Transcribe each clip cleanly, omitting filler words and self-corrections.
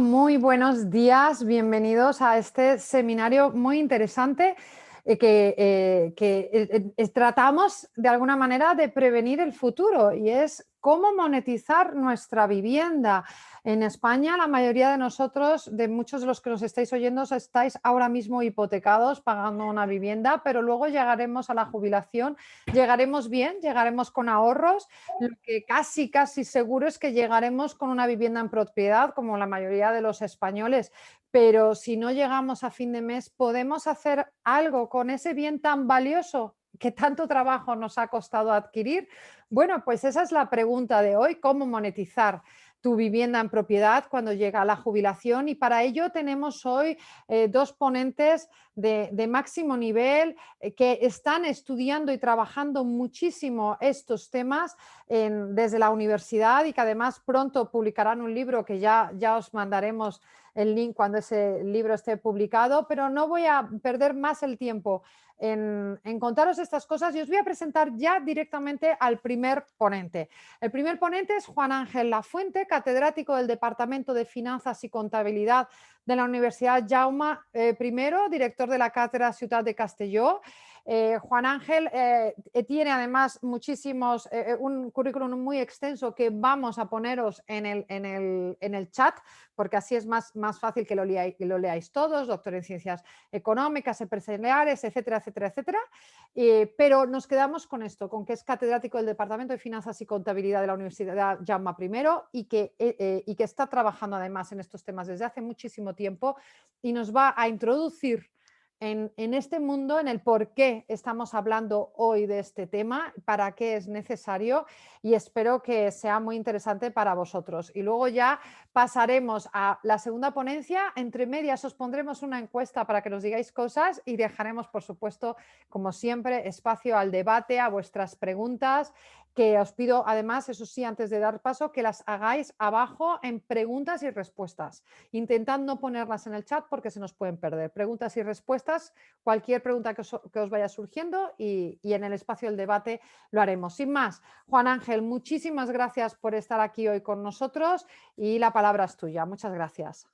Muy buenos días, bienvenidos a este seminario muy interesante que tratamos de alguna manera de prevenir el futuro y es cómo monetizar nuestra vivienda. En España, la mayoría de nosotros, de muchos de los que nos estáis oyendo, estáis ahora mismo hipotecados pagando una vivienda, pero luego llegaremos a la jubilación, llegaremos bien, llegaremos con ahorros. Lo que casi seguro es que llegaremos con una vivienda en propiedad, como la mayoría de los españoles, pero si no llegamos a fin de mes, ¿podemos hacer algo con ese bien tan valioso que tanto trabajo nos ha costado adquirir? Bueno, pues esa es la pregunta de hoy, ¿cómo monetizar tu vivienda en propiedad cuando llega la jubilación? Y para ello tenemos hoy dos ponentes de máximo nivel que están estudiando y trabajando muchísimo estos temas desde la universidad y que además pronto publicarán un libro que ya os mandaremos el link cuando ese libro esté publicado, pero no voy a perder más el tiempo en contaros estas cosas y os voy a presentar ya directamente al primer ponente. El primer ponente es Juan Ángel Lafuente, catedrático del Departamento de Finanzas y Contabilidad de la Universidad Jaume I, director de la Cátedra Ciutat de Castelló. Juan Ángel tiene además un currículum muy extenso que vamos a poneros en el chat, porque así es más fácil que lo leáis todos, doctor en ciencias económicas, empresariales, etcétera, etcétera, etcétera. Pero nos quedamos con esto, con que es catedrático del Departamento de Finanzas y Contabilidad de la Universidad Jaume I y que está trabajando además en estos temas desde hace muchísimo tiempo y nos va a introducir en este mundo, en el por qué estamos hablando hoy de este tema, para qué es necesario y espero que sea muy interesante para vosotros. Y luego ya pasaremos a la segunda ponencia. Entre medias os pondremos una encuesta para que nos digáis cosas y dejaremos, por supuesto, como siempre, espacio al debate, a vuestras preguntas, que os pido además, eso sí, antes de dar paso, que las hagáis abajo en preguntas y respuestas. Intentad no ponerlas en el chat porque se nos pueden perder. Preguntas y respuestas, cualquier pregunta que os vaya surgiendo y en el espacio del debate lo haremos. Sin más, Juan Ángel, muchísimas gracias por estar aquí hoy con nosotros y la palabra es tuya. Muchas gracias.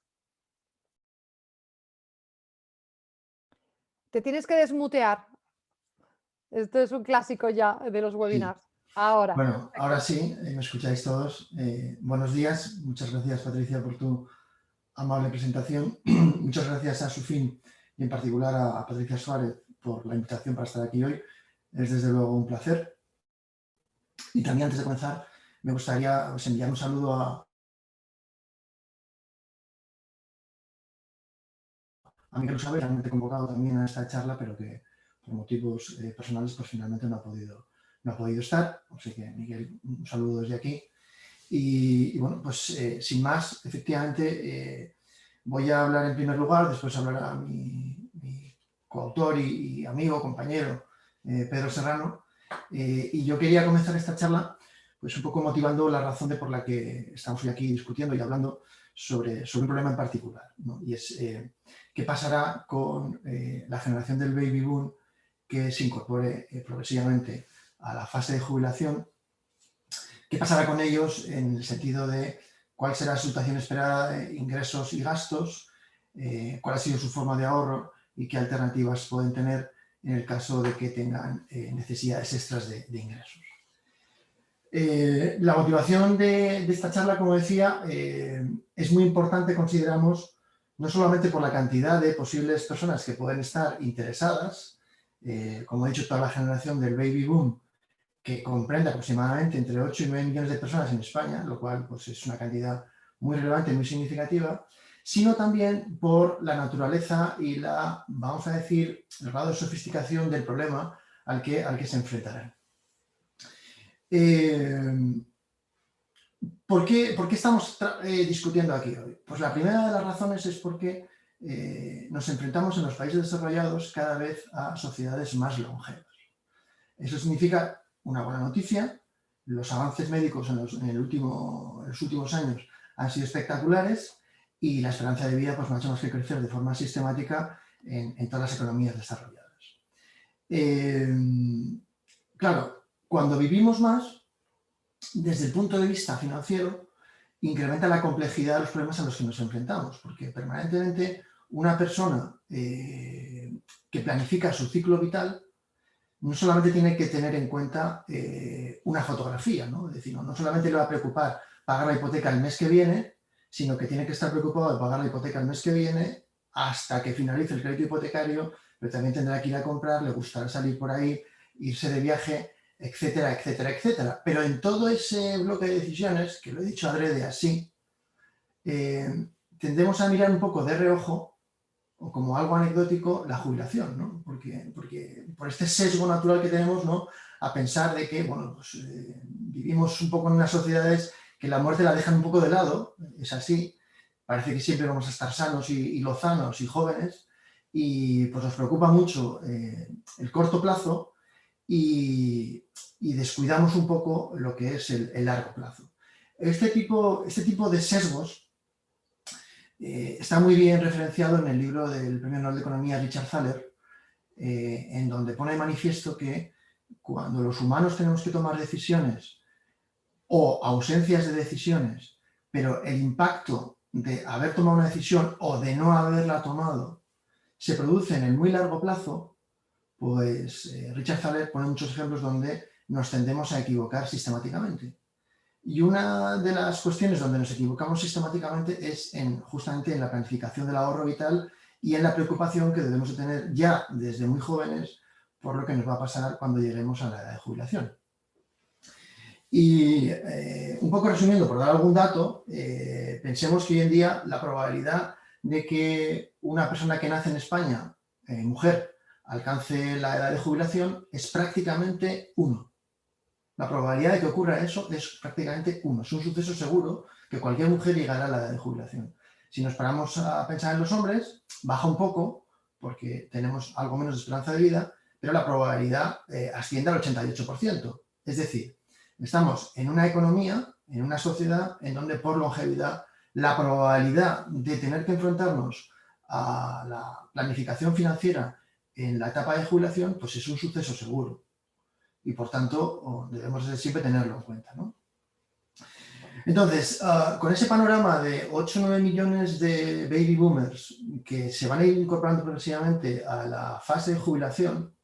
Te tienes que desmutear. Esto es un clásico ya de los Sí. webinars. Ahora. Bueno, ahora sí, me escucháis todos. Buenos días. Muchas gracias, Patricia, por tu amable presentación. Muchas gracias a Sufin y en particular a Patricia Suárez por la invitación para estar aquí hoy. Es desde luego un placer. Y también antes de comenzar, me gustaría enviar un saludo a Miguel Usabel, realmente convocado también a esta charla, pero que por motivos personales pues finalmente no ha podido estar. Así que, Miguel, un saludo desde aquí. Y bueno, pues sin más, efectivamente, voy a hablar en primer lugar, después hablará mi coautor y amigo, compañero, Pedro Serrano. Y yo quería comenzar esta charla pues un poco motivando la razón por la que estamos hoy aquí discutiendo y hablando sobre un problema en particular, ¿no? Y es qué pasará con la generación del baby boom que se incorpore progresivamente a la fase de jubilación. ¿Qué pasará con ellos en el sentido de cuál será su situación esperada de ingresos y gastos, cuál ha sido su forma de ahorro y qué alternativas pueden tener en el caso de que tengan necesidades extras de ingresos? La motivación de esta charla, como decía, es muy importante, consideramos, no solamente por la cantidad de posibles personas que pueden estar interesadas, como he dicho, toda la generación del baby boom, que comprende aproximadamente entre 8 y 9 millones de personas en España, lo cual pues, es una cantidad muy relevante y muy significativa, sino también por la naturaleza y vamos a decir, el grado de sofisticación del problema al que se enfrentarán. ¿Por qué estamos discutiendo aquí hoy? Pues la primera de las razones es porque nos enfrentamos en los países desarrollados cada vez a sociedades más longevas. Eso significa una buena noticia. Los avances médicos en los últimos años han sido espectaculares y la esperanza de vida pues, no ha hecho más que crecer de forma sistemática en todas las economías desarrolladas. Claro, cuando vivimos más, desde el punto de vista financiero, incrementa la complejidad de los problemas a los que nos enfrentamos, porque permanentemente una persona que planifica su ciclo vital no solamente tiene que tener en cuenta una fotografía, ¿no? Es decir, no solamente le va a preocupar pagar la hipoteca el mes que viene, sino que tiene que estar preocupado de pagar la hipoteca el mes que viene hasta que finalice el crédito hipotecario, pero también tendrá que ir a comprar, le gustará salir por ahí, irse de viaje, etcétera, etcétera, etcétera. Pero en todo ese bloque de decisiones, que lo he dicho adrede así, tendemos a mirar un poco de reojo o como algo anecdótico la jubilación, ¿no? Porque por este sesgo natural que tenemos, ¿no? A pensar de que, bueno, pues, vivimos un poco en unas sociedades que la muerte la dejan un poco de lado, es así, parece que siempre vamos a estar sanos y lozanos y jóvenes, y pues nos preocupa mucho el corto plazo y descuidamos un poco lo que es el largo plazo. Este tipo de sesgos está muy bien referenciado en el libro del Premio Nobel de Economía Richard Thaler, en donde pone de manifiesto que cuando los humanos tenemos que tomar decisiones o ausencias de decisiones, pero el impacto de haber tomado una decisión o de no haberla tomado se produce en el muy largo plazo, pues Richard Thaler pone muchos ejemplos donde nos tendemos a equivocar sistemáticamente. Y una de las cuestiones donde nos equivocamos sistemáticamente es justamente en la planificación del ahorro vital y en la preocupación que debemos de tener ya desde muy jóvenes por lo que nos va a pasar cuando lleguemos a la edad de jubilación. Y un poco resumiendo, por dar algún dato, pensemos que hoy en día la probabilidad de que una persona que nace en España, mujer, alcance la edad de jubilación es prácticamente 1. La probabilidad de que ocurra eso es prácticamente 1. Es un suceso seguro que cualquier mujer llegará a la edad de jubilación. Si nos paramos a pensar en los hombres, baja un poco porque tenemos algo menos de esperanza de vida, pero la probabilidad asciende al 88%. Es decir, estamos en una economía, en una sociedad en donde por longevidad la probabilidad de tener que enfrentarnos a la planificación financiera en la etapa de jubilación pues es un suceso seguro. Y por tanto debemos siempre tenerlo en cuenta, ¿no? Entonces, con ese panorama de 8 o 9 millones de baby boomers que se van a ir incorporando progresivamente a la fase de jubilación,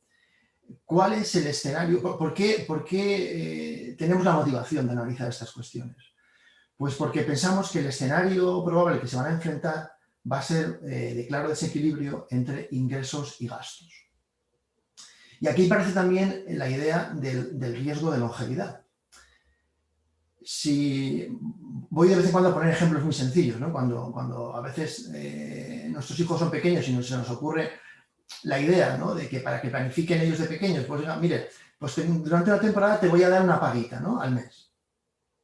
¿cuál es el escenario? ¿Por qué tenemos la motivación de analizar estas cuestiones? Pues porque pensamos que el escenario probable que se van a enfrentar va a ser de claro desequilibrio entre ingresos y gastos. Y aquí aparece también la idea del riesgo de longevidad. Si voy de vez en cuando a poner ejemplos muy sencillos, ¿no? Cuando a veces nuestros hijos son pequeños y se nos ocurre la idea, ¿no? De que para que planifiquen ellos de pequeños, pues digan, mire, pues durante una temporada te voy a dar una paguita, ¿no? Al mes.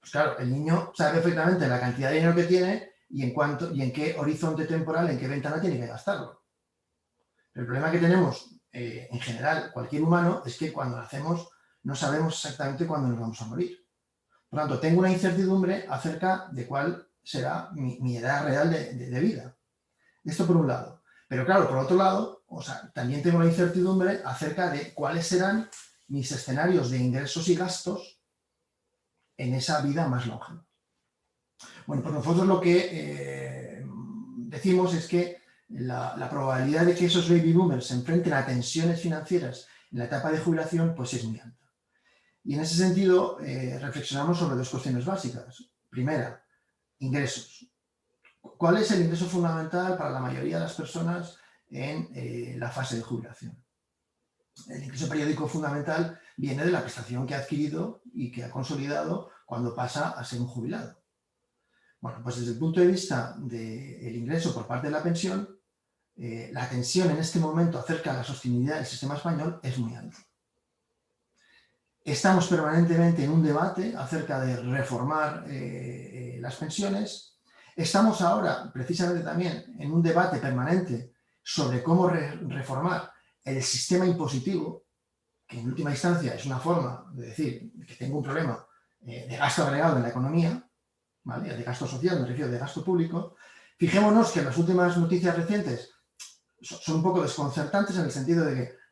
Pues claro, el niño sabe perfectamente la cantidad de dinero que tiene y en qué horizonte temporal, en qué ventana tiene que gastarlo. El problema que tenemos en general, cualquier humano, es que cuando nacemos no sabemos exactamente cuándo nos vamos a morir. Por lo tanto, tengo una incertidumbre acerca de cuál será mi edad real de vida. Esto por un lado. Pero claro, por otro lado, también tengo la incertidumbre acerca de cuáles serán mis escenarios de ingresos y gastos en esa vida más longeva. Bueno, pues nosotros lo que decimos es que la probabilidad de que esos baby boomers se enfrenten a tensiones financieras en la etapa de jubilación pues es muy alta. Y en ese sentido reflexionamos sobre dos cuestiones básicas. Primera, ingresos. ¿Cuál es el ingreso fundamental para la mayoría de las personas en la fase de jubilación? El ingreso periódico fundamental viene de la prestación que ha adquirido y que ha consolidado cuando pasa a ser un jubilado. Bueno, pues desde el punto de vista del ingreso por parte de la pensión, la tensión en este momento acerca de la sostenibilidad del sistema español es muy alta. Estamos permanentemente en un debate acerca de reformar las pensiones. Estamos ahora, precisamente también, en un debate permanente sobre cómo reformar el sistema impositivo, que en última instancia es una forma de decir que tengo un problema de gasto agregado en la economía, ¿vale? De gasto social, me refiero de gasto público. Fijémonos que las últimas noticias recientes son un poco desconcertantes en el sentido de que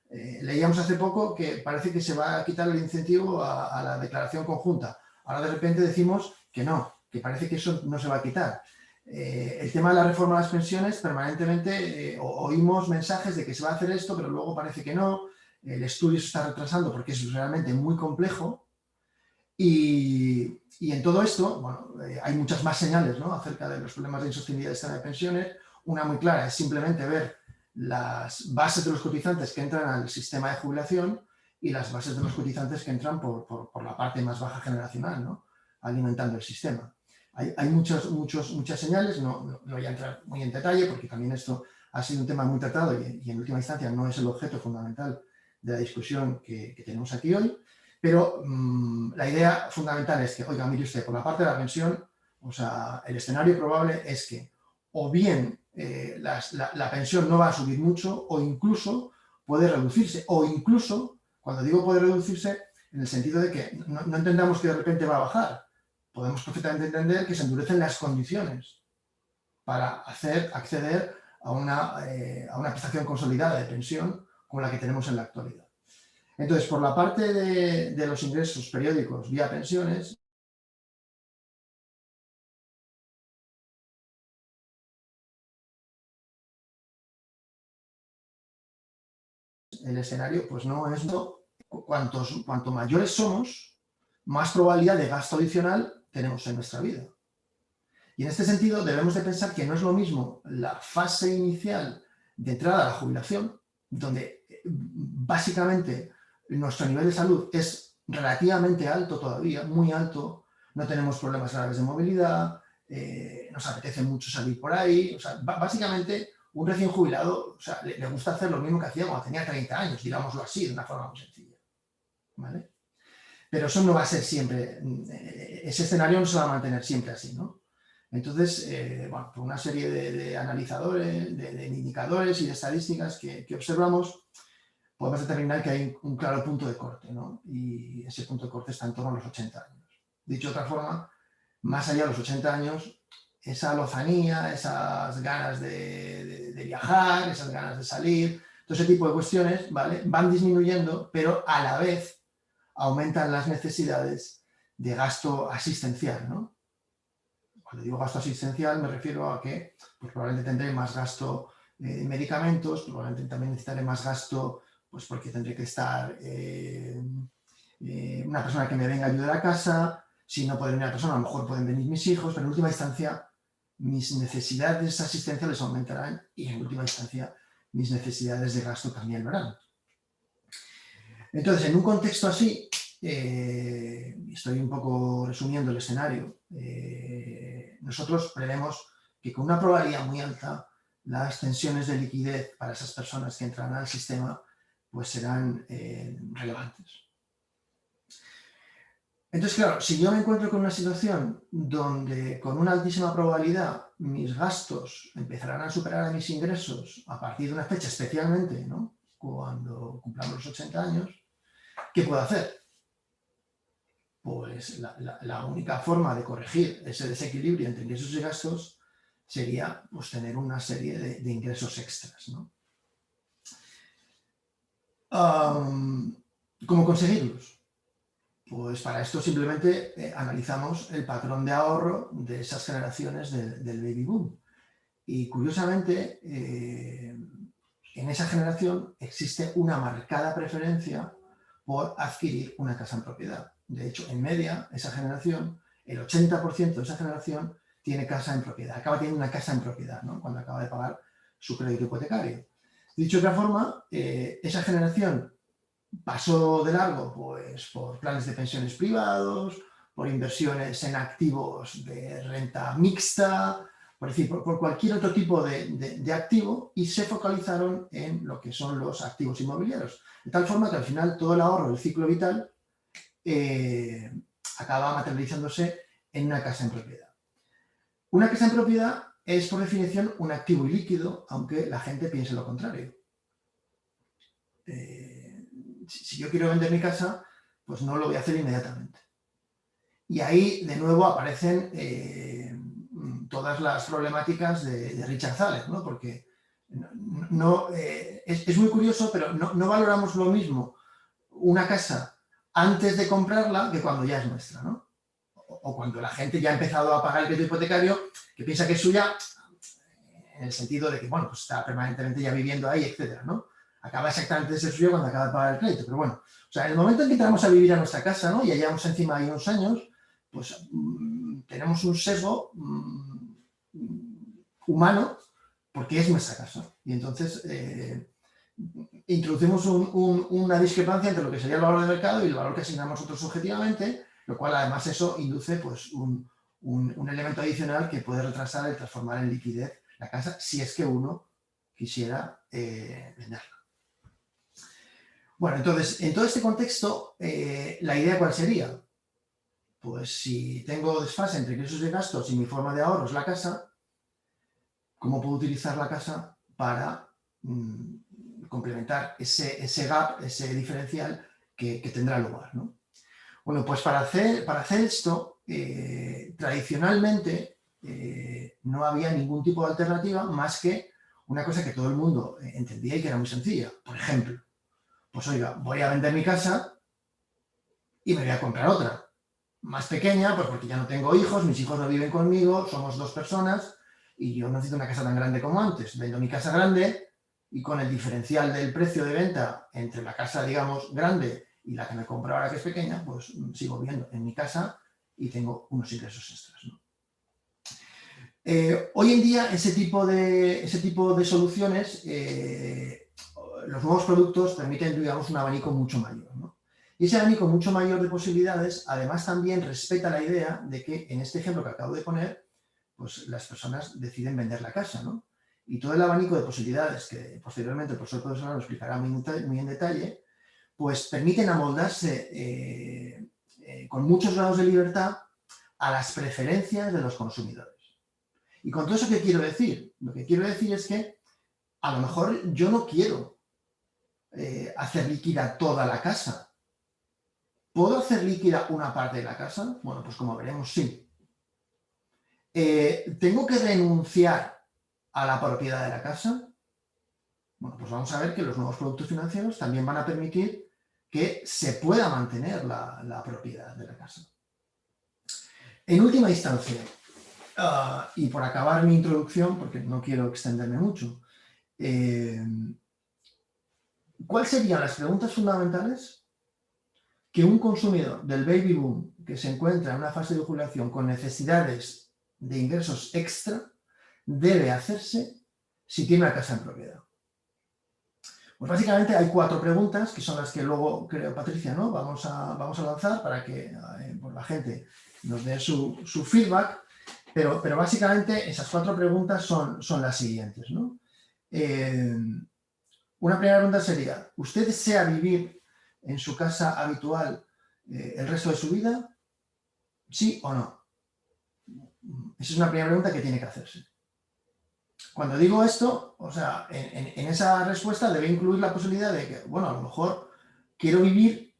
leíamos hace poco que parece que se va a quitar el incentivo a la declaración conjunta. Ahora de repente decimos que no, que parece que eso no se va a quitar. El tema de la reforma de las pensiones, permanentemente oímos mensajes de que se va a hacer esto, pero luego parece que no. El estudio se está retrasando porque es realmente muy complejo. Y en todo esto, bueno, hay muchas más señales, ¿no?, acerca de los problemas de insostenibilidad del sistema de pensiones. Una muy clara es simplemente ver las bases de los cotizantes que entran al sistema de jubilación y las bases de los cotizantes que entran por la parte más baja generacional, ¿no?, alimentando el sistema. Hay muchas señales, no voy a entrar muy en detalle porque también esto ha sido un tema muy tratado y en última instancia no es el objeto fundamental de la discusión que tenemos aquí hoy, pero la idea fundamental es que, oiga, mire usted, por la parte de la pensión, o sea, el escenario probable es que o bien la pensión no va a subir mucho o incluso puede reducirse, o incluso, cuando digo puede reducirse, en el sentido de que no entendamos que de repente va a bajar. Podemos perfectamente entender que se endurecen las condiciones para acceder a una prestación consolidada de pensión como la que tenemos en la actualidad. Entonces, por la parte de los ingresos periódicos vía pensiones, el escenario pues no es cuanto mayores somos, más probabilidad de gasto adicional tenemos en nuestra vida. Y en este sentido debemos de pensar que no es lo mismo la fase inicial de entrada a la jubilación, donde básicamente nuestro nivel de salud es relativamente alto todavía, muy alto, no tenemos problemas graves de movilidad, nos apetece mucho salir por ahí, o sea, básicamente un recién jubilado, o sea, le gusta hacer lo mismo que hacía cuando tenía 30 años, digámoslo así, de una forma muy sencilla, ¿vale? Pero eso no va a ser siempre, ese escenario no se va a mantener siempre así, ¿no? Entonces, bueno, por una serie de analizadores, de indicadores y de estadísticas que observamos, podemos determinar que hay un claro punto de corte, ¿no? Y ese punto de corte está en torno a los 80 años. Dicho de otra forma, más allá de los 80 años, esa lozanía, esas ganas de viajar, esas ganas de salir, todo ese tipo de cuestiones, ¿vale?, van disminuyendo, pero a la vez aumentan las necesidades de gasto asistencial, ¿no? Cuando digo gasto asistencial me refiero a que pues, probablemente tendré más gasto en medicamentos, probablemente también necesitaré más gasto pues porque tendré que estar una persona que me venga a ayudar a casa. Si no puede venir una persona, a lo mejor pueden venir mis hijos, pero en última instancia mis necesidades asistenciales aumentarán y en última instancia mis necesidades de gasto también lo harán. Entonces, en un contexto así, estoy un poco resumiendo el escenario, nosotros prevemos que con una probabilidad muy alta las tensiones de liquidez para esas personas que entran al sistema pues serán relevantes. Entonces, claro, si yo me encuentro con una situación donde con una altísima probabilidad mis gastos empezarán a superar a mis ingresos a partir de una fecha, especialmente, ¿no?, cuando cumplamos los 80 años, ¿qué puedo hacer? Pues la única forma de corregir ese desequilibrio entre ingresos y gastos sería pues, tener una serie de ingresos extras, ¿no? ¿Cómo conseguirlos? Pues para esto simplemente analizamos el patrón de ahorro de esas generaciones del baby boom. Y curiosamente, en esa generación existe una marcada preferencia por adquirir una casa en propiedad. De hecho, en media, esa generación, el 80% de esa generación tiene casa en propiedad, acaba teniendo una casa en propiedad, ¿no?, cuando acaba de pagar su crédito hipotecario. Dicho de otra forma, esa generación pasó de largo pues, por planes de pensiones privados, por inversiones en activos de renta mixta, por cualquier otro tipo de activo y se focalizaron en lo que son los activos inmobiliarios. De tal forma que al final todo el ahorro del ciclo vital acaba materializándose en una casa en propiedad. Una casa en propiedad es por definición un activo ilíquido, aunque la gente piense lo contrario. Si yo quiero vender mi casa, pues no lo voy a hacer inmediatamente. Y ahí, de nuevo, aparecen todas las problemáticas de Richard Thaler, ¿no? Porque es muy curioso, pero no valoramos lo mismo una casa antes de comprarla que cuando ya es nuestra, ¿no? o cuando la gente ya ha empezado a pagar el crédito hipotecario, que piensa que es suya, en el sentido de que, bueno, pues está permanentemente ya viviendo ahí, etcétera, ¿no? Acaba exactamente de ser suyo cuando acaba de pagar el crédito, pero bueno, o sea, en el momento en que entramos a vivir a nuestra casa, ¿no? Y ya llevamos encima ahí unos años, pues tenemos un sesgo humano porque es nuestra casa. Y entonces introducimos una discrepancia entre lo que sería el valor de mercado y el valor que asignamos nosotros objetivamente, lo cual además eso induce pues, un elemento adicional que puede retrasar el transformar en liquidez la casa si es que uno quisiera venderla. Bueno, entonces, en todo este contexto, ¿la idea cuál sería? Pues si tengo desfase entre ingresos y gastos y mi forma de ahorro es la casa, ¿cómo puedo utilizar la casa para complementar ese gap, ese diferencial que tendrá lugar, ¿no? Bueno, pues para hacer esto, tradicionalmente no había ningún tipo de alternativa más que una cosa que todo el mundo entendía y que era muy sencilla. Por ejemplo, pues oiga, voy a vender mi casa y me voy a comprar otra. Más pequeña, pues porque ya no tengo hijos, mis hijos no viven conmigo, somos 2 personas y yo no necesito una casa tan grande como antes. Vendo mi casa grande y con el diferencial del precio de venta entre la casa, digamos, grande y la que me compro ahora que es pequeña, pues sigo viviendo en mi casa y tengo unos ingresos extras, ¿no? Hoy en día ese tipo de soluciones, los nuevos productos permiten, digamos, un abanico mucho mayor, ¿no? Y ese abanico mucho mayor de posibilidades, además también respeta la idea de que en este ejemplo que acabo de poner, pues las personas deciden vender la casa, ¿no? Y todo el abanico de posibilidades que posteriormente el profesor Pedro lo explicará muy en detalle, pues permiten amoldarse con muchos grados de libertad a las preferencias de los consumidores. ¿Y con todo eso qué quiero decir? Lo que quiero decir es que a lo mejor yo no quiero hacer líquida toda la casa. ¿Puedo hacer líquida una parte de la casa? Bueno, pues como veremos, sí. ¿Tengo que renunciar a la propiedad de la casa? Bueno, pues vamos a ver que los nuevos productos financieros también van a permitir que se pueda mantener la propiedad de la casa. En última instancia, y por acabar mi introducción, porque no quiero extenderme mucho, ¿cuáles serían las preguntas fundamentales que un consumidor del baby boom que se encuentra en una fase de jubilación con necesidades de ingresos extra debe hacerse si tiene una casa en propiedad? Pues básicamente hay 4 preguntas que son las que luego, creo, Patricia, ¿no? Vamos a lanzar para que pues la gente nos dé su feedback, pero básicamente esas 4 preguntas son las siguientes, ¿no? Una primera pregunta sería, ¿usted desea vivir en su casa habitual el resto de su vida? ¿Sí o no? Esa es una primera pregunta que tiene que hacerse. Cuando digo esto, o sea, en esa respuesta debe incluir la posibilidad de que, bueno, a lo mejor quiero vivir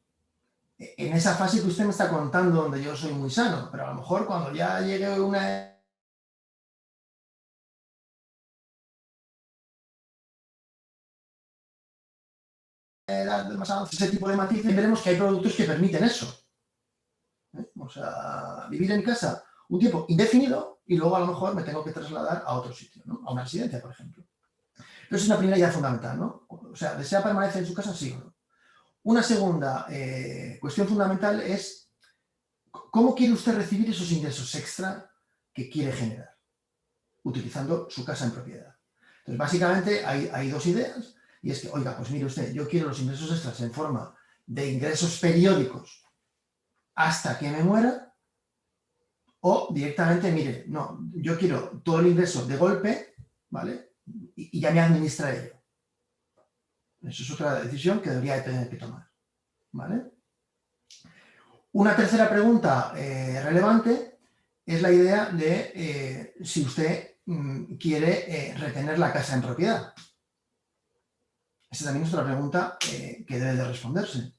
en esa fase que usted me está contando donde yo soy muy sano, pero a lo mejor cuando ya llegue una edad más avanzada, ese tipo de matices, veremos que hay productos que permiten eso. O sea, vivir en casa un tiempo indefinido y luego a lo mejor me tengo que trasladar a otro sitio, ¿no? A una residencia, por ejemplo. Entonces es una primera idea fundamental, ¿no? O sea, ¿desea permanecer en su casa? Sí o no. Una segunda cuestión fundamental es ¿cómo quiere usted recibir esos ingresos extra que quiere generar? Utilizando su casa en propiedad. Entonces, básicamente hay 2 ideas y es que, oiga, pues mire usted, yo quiero los ingresos extras en forma de ingresos periódicos hasta que me muera, o directamente, mire, no, yo quiero todo el ingreso de golpe, ¿vale? Y ya me administra ello. Eso es otra decisión que debería tener que tomar, ¿vale? Una tercera pregunta relevante es la idea de si usted quiere retener la casa en propiedad. Esa también es otra pregunta que debe de responderse.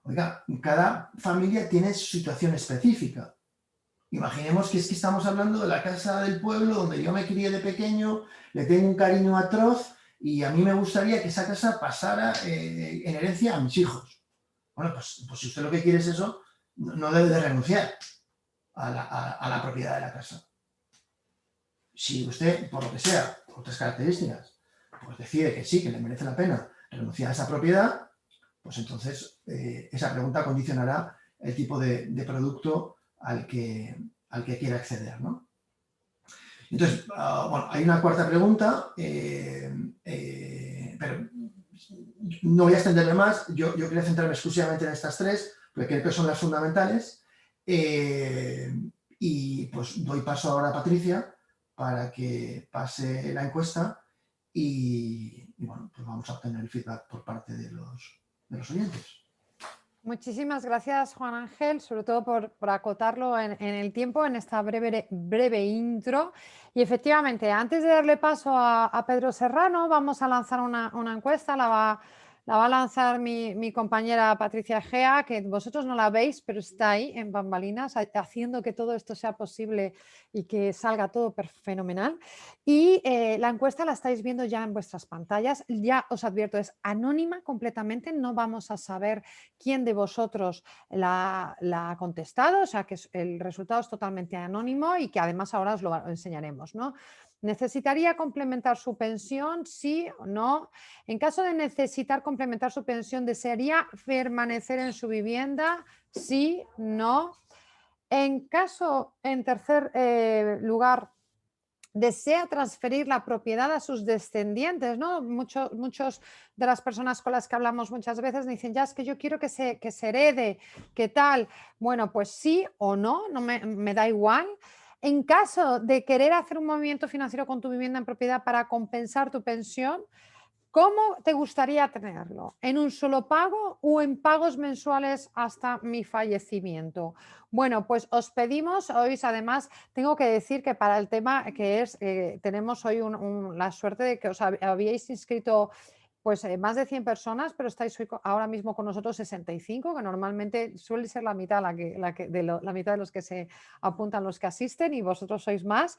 Oiga, cada familia tiene su situación específica. Imaginemos que es que estamos hablando de la casa del pueblo donde yo me crié de pequeño, le tengo un cariño atroz y a mí me gustaría que esa casa pasara en herencia a mis hijos. Bueno, pues si usted lo que quiere es eso, no debe de renunciar a la propiedad de la casa. Si usted, por lo que sea, por otras características, pues decide que sí, que le merece la pena renunciar a esa propiedad, pues entonces esa pregunta condicionará el tipo de producto al que quiera acceder, ¿no? Entonces, bueno, hay una cuarta pregunta, pero no voy a extenderme más. Yo quería centrarme exclusivamente en estas tres, porque creo que son las fundamentales. Y pues doy paso ahora a Patricia para que pase la encuesta y bueno, pues vamos a obtener el feedback por parte de los oyentes. Muchísimas gracias, Juan Ángel, sobre todo por acotarlo en el tiempo, en esta breve intro. Y efectivamente, antes de darle paso a Pedro Serrano, vamos a lanzar una encuesta, la va a lanzar mi compañera Patricia Gea, que vosotros no la veis, pero está ahí en bambalinas, haciendo que todo esto sea posible y que salga todo fenomenal. Y la encuesta la estáis viendo ya en vuestras pantallas. Ya os advierto, es anónima completamente, no vamos a saber quién de vosotros la ha contestado, o sea que el resultado es totalmente anónimo y que además ahora os lo enseñaremos, ¿no? ¿Necesitaría complementar su pensión? Sí o no. En caso de necesitar complementar su pensión, ¿desearía permanecer en su vivienda? Sí, no. En tercer lugar, desea transferir la propiedad a sus descendientes, ¿no? Muchos de las personas con las que hablamos muchas veces dicen, ya es que yo quiero que se herede, ¿qué tal? Bueno, pues sí o no, me da igual. En caso de querer hacer un movimiento financiero con tu vivienda en propiedad para compensar tu pensión, ¿cómo te gustaría tenerlo? ¿En un solo pago o en pagos mensuales hasta mi fallecimiento? Bueno, pues os pedimos, hoy además tengo que decir que para el tema que es, tenemos hoy la suerte de que os habíais inscrito pues más de 100 personas, pero estáis hoy ahora mismo con nosotros 65, que normalmente suele ser la mitad, la mitad de los que se apuntan, los que asisten, y vosotros sois más.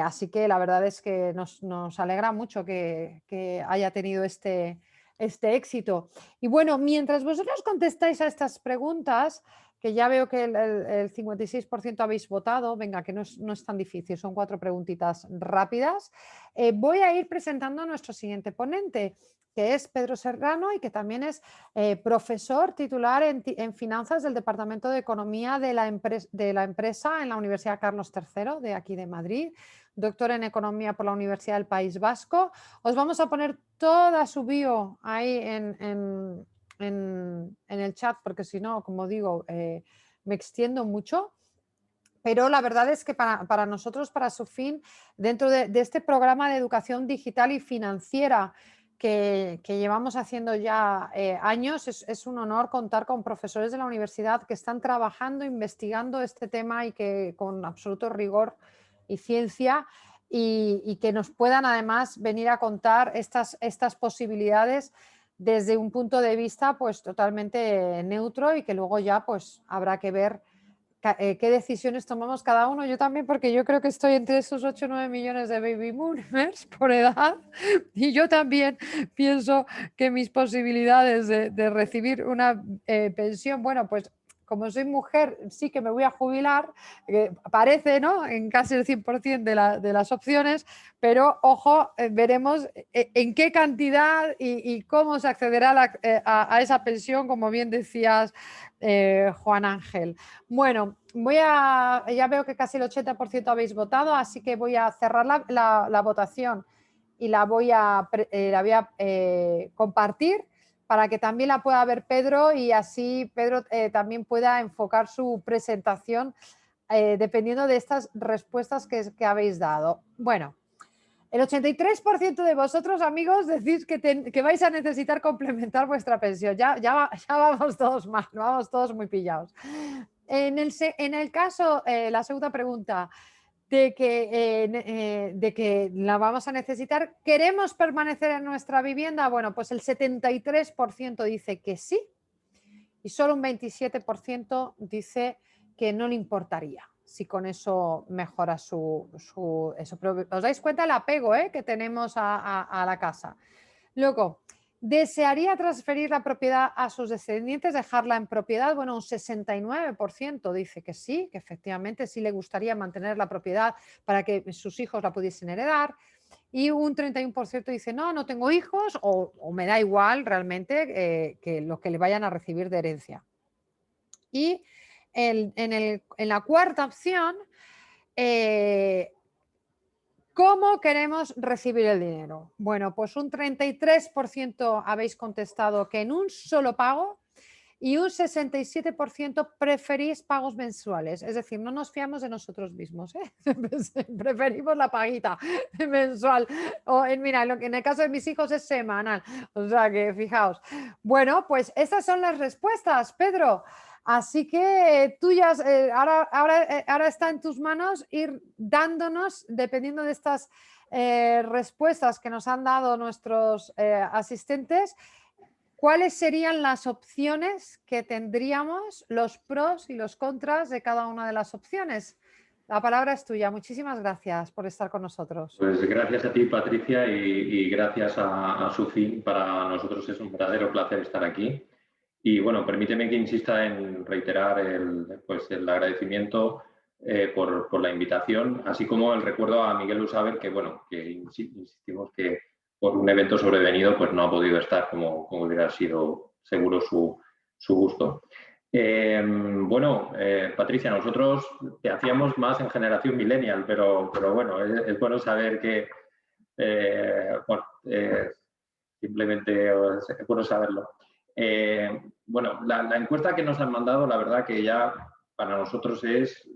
Así que la verdad es que nos alegra mucho que haya tenido este éxito. Y bueno, mientras vosotros contestáis a estas preguntas, que ya veo que el 56% habéis votado, venga, que no es tan difícil, son 4 preguntitas rápidas, voy a ir presentando a nuestro siguiente ponente, que es Pedro Serrano y que también es profesor titular en finanzas del Departamento de Economía de la empresa en la Universidad Carlos III de aquí de Madrid, doctor en Economía por la Universidad del País Vasco. Os vamos a poner toda su bio ahí en el chat, porque si no, como digo, me extiendo mucho. Pero la verdad es que para nosotros, para SOFIN, dentro de este programa de educación digital y financiera que llevamos haciendo ya años, es un honor contar con profesores de la universidad que están trabajando, investigando este tema y que con absoluto rigor y ciencia y que nos puedan además venir a contar estas posibilidades desde un punto de vista pues totalmente neutro y que luego ya pues habrá que ver qué decisiones tomamos cada uno. Yo también, porque yo creo que estoy entre esos 8 o 9 millones de baby boomers por edad y yo también pienso que mis posibilidades de recibir una pensión, bueno, pues como soy mujer, sí que me voy a jubilar, parece, ¿no? En casi el 100% de las opciones, pero ojo, veremos en qué cantidad y cómo se accederá a esa pensión, como bien decías, Juan Ángel. Bueno, ya veo que casi el 80% habéis votado, así que voy a cerrar la votación y la voy a compartir para que también la pueda ver Pedro y así Pedro también pueda enfocar su presentación dependiendo de estas respuestas que habéis dado. Bueno, el 83% de vosotros, amigos, decís que vais a necesitar complementar vuestra pensión. Ya vamos todos mal, vamos todos muy pillados. En el caso, la segunda pregunta, de que la vamos a necesitar, ¿queremos permanecer en nuestra vivienda? Bueno, pues el 73% dice que sí y solo un 27% dice que no le importaría si con eso mejora eso. Pero os dais cuenta el apego que tenemos a la casa. Luego, ¿Desearía transferir la propiedad a sus descendientes, dejarla en propiedad? Bueno, un 69% dice que sí, que efectivamente sí le gustaría mantener la propiedad para que sus hijos la pudiesen heredar. Y un 31% dice, no, no tengo hijos o me da igual realmente que lo que le vayan a recibir de herencia. Y en la cuarta opción, ¿cómo queremos recibir el dinero? Bueno, pues un 33% habéis contestado que en un solo pago y un 67% preferís pagos mensuales. Es decir, no nos fiamos de nosotros mismos, ¿eh? Preferimos la paguita mensual. Mira, en el caso de mis hijos es semanal. O sea que fijaos. Bueno, pues estas son las respuestas, Pedro. Así que tú ya, ahora está en tus manos ir dándonos, dependiendo de estas respuestas que nos han dado nuestros asistentes, ¿cuáles serían las opciones que tendríamos, los pros y los contras de cada una de las opciones? La palabra es tuya. Muchísimas gracias por estar con nosotros. Pues gracias a ti, Patricia, y gracias a Sufi. Para nosotros es un verdadero placer estar aquí. Y bueno, permíteme que insista en reiterar el agradecimiento por la invitación, así como el recuerdo a Miguel Usaber, que bueno, que insistimos que por un evento sobrevenido pues no ha podido estar como hubiera sido seguro su gusto. Patricia, nosotros te hacíamos más en generación millennial, pero bueno, es bueno saber que simplemente es bueno saberlo. La encuesta que nos han mandado, la verdad que ya para nosotros es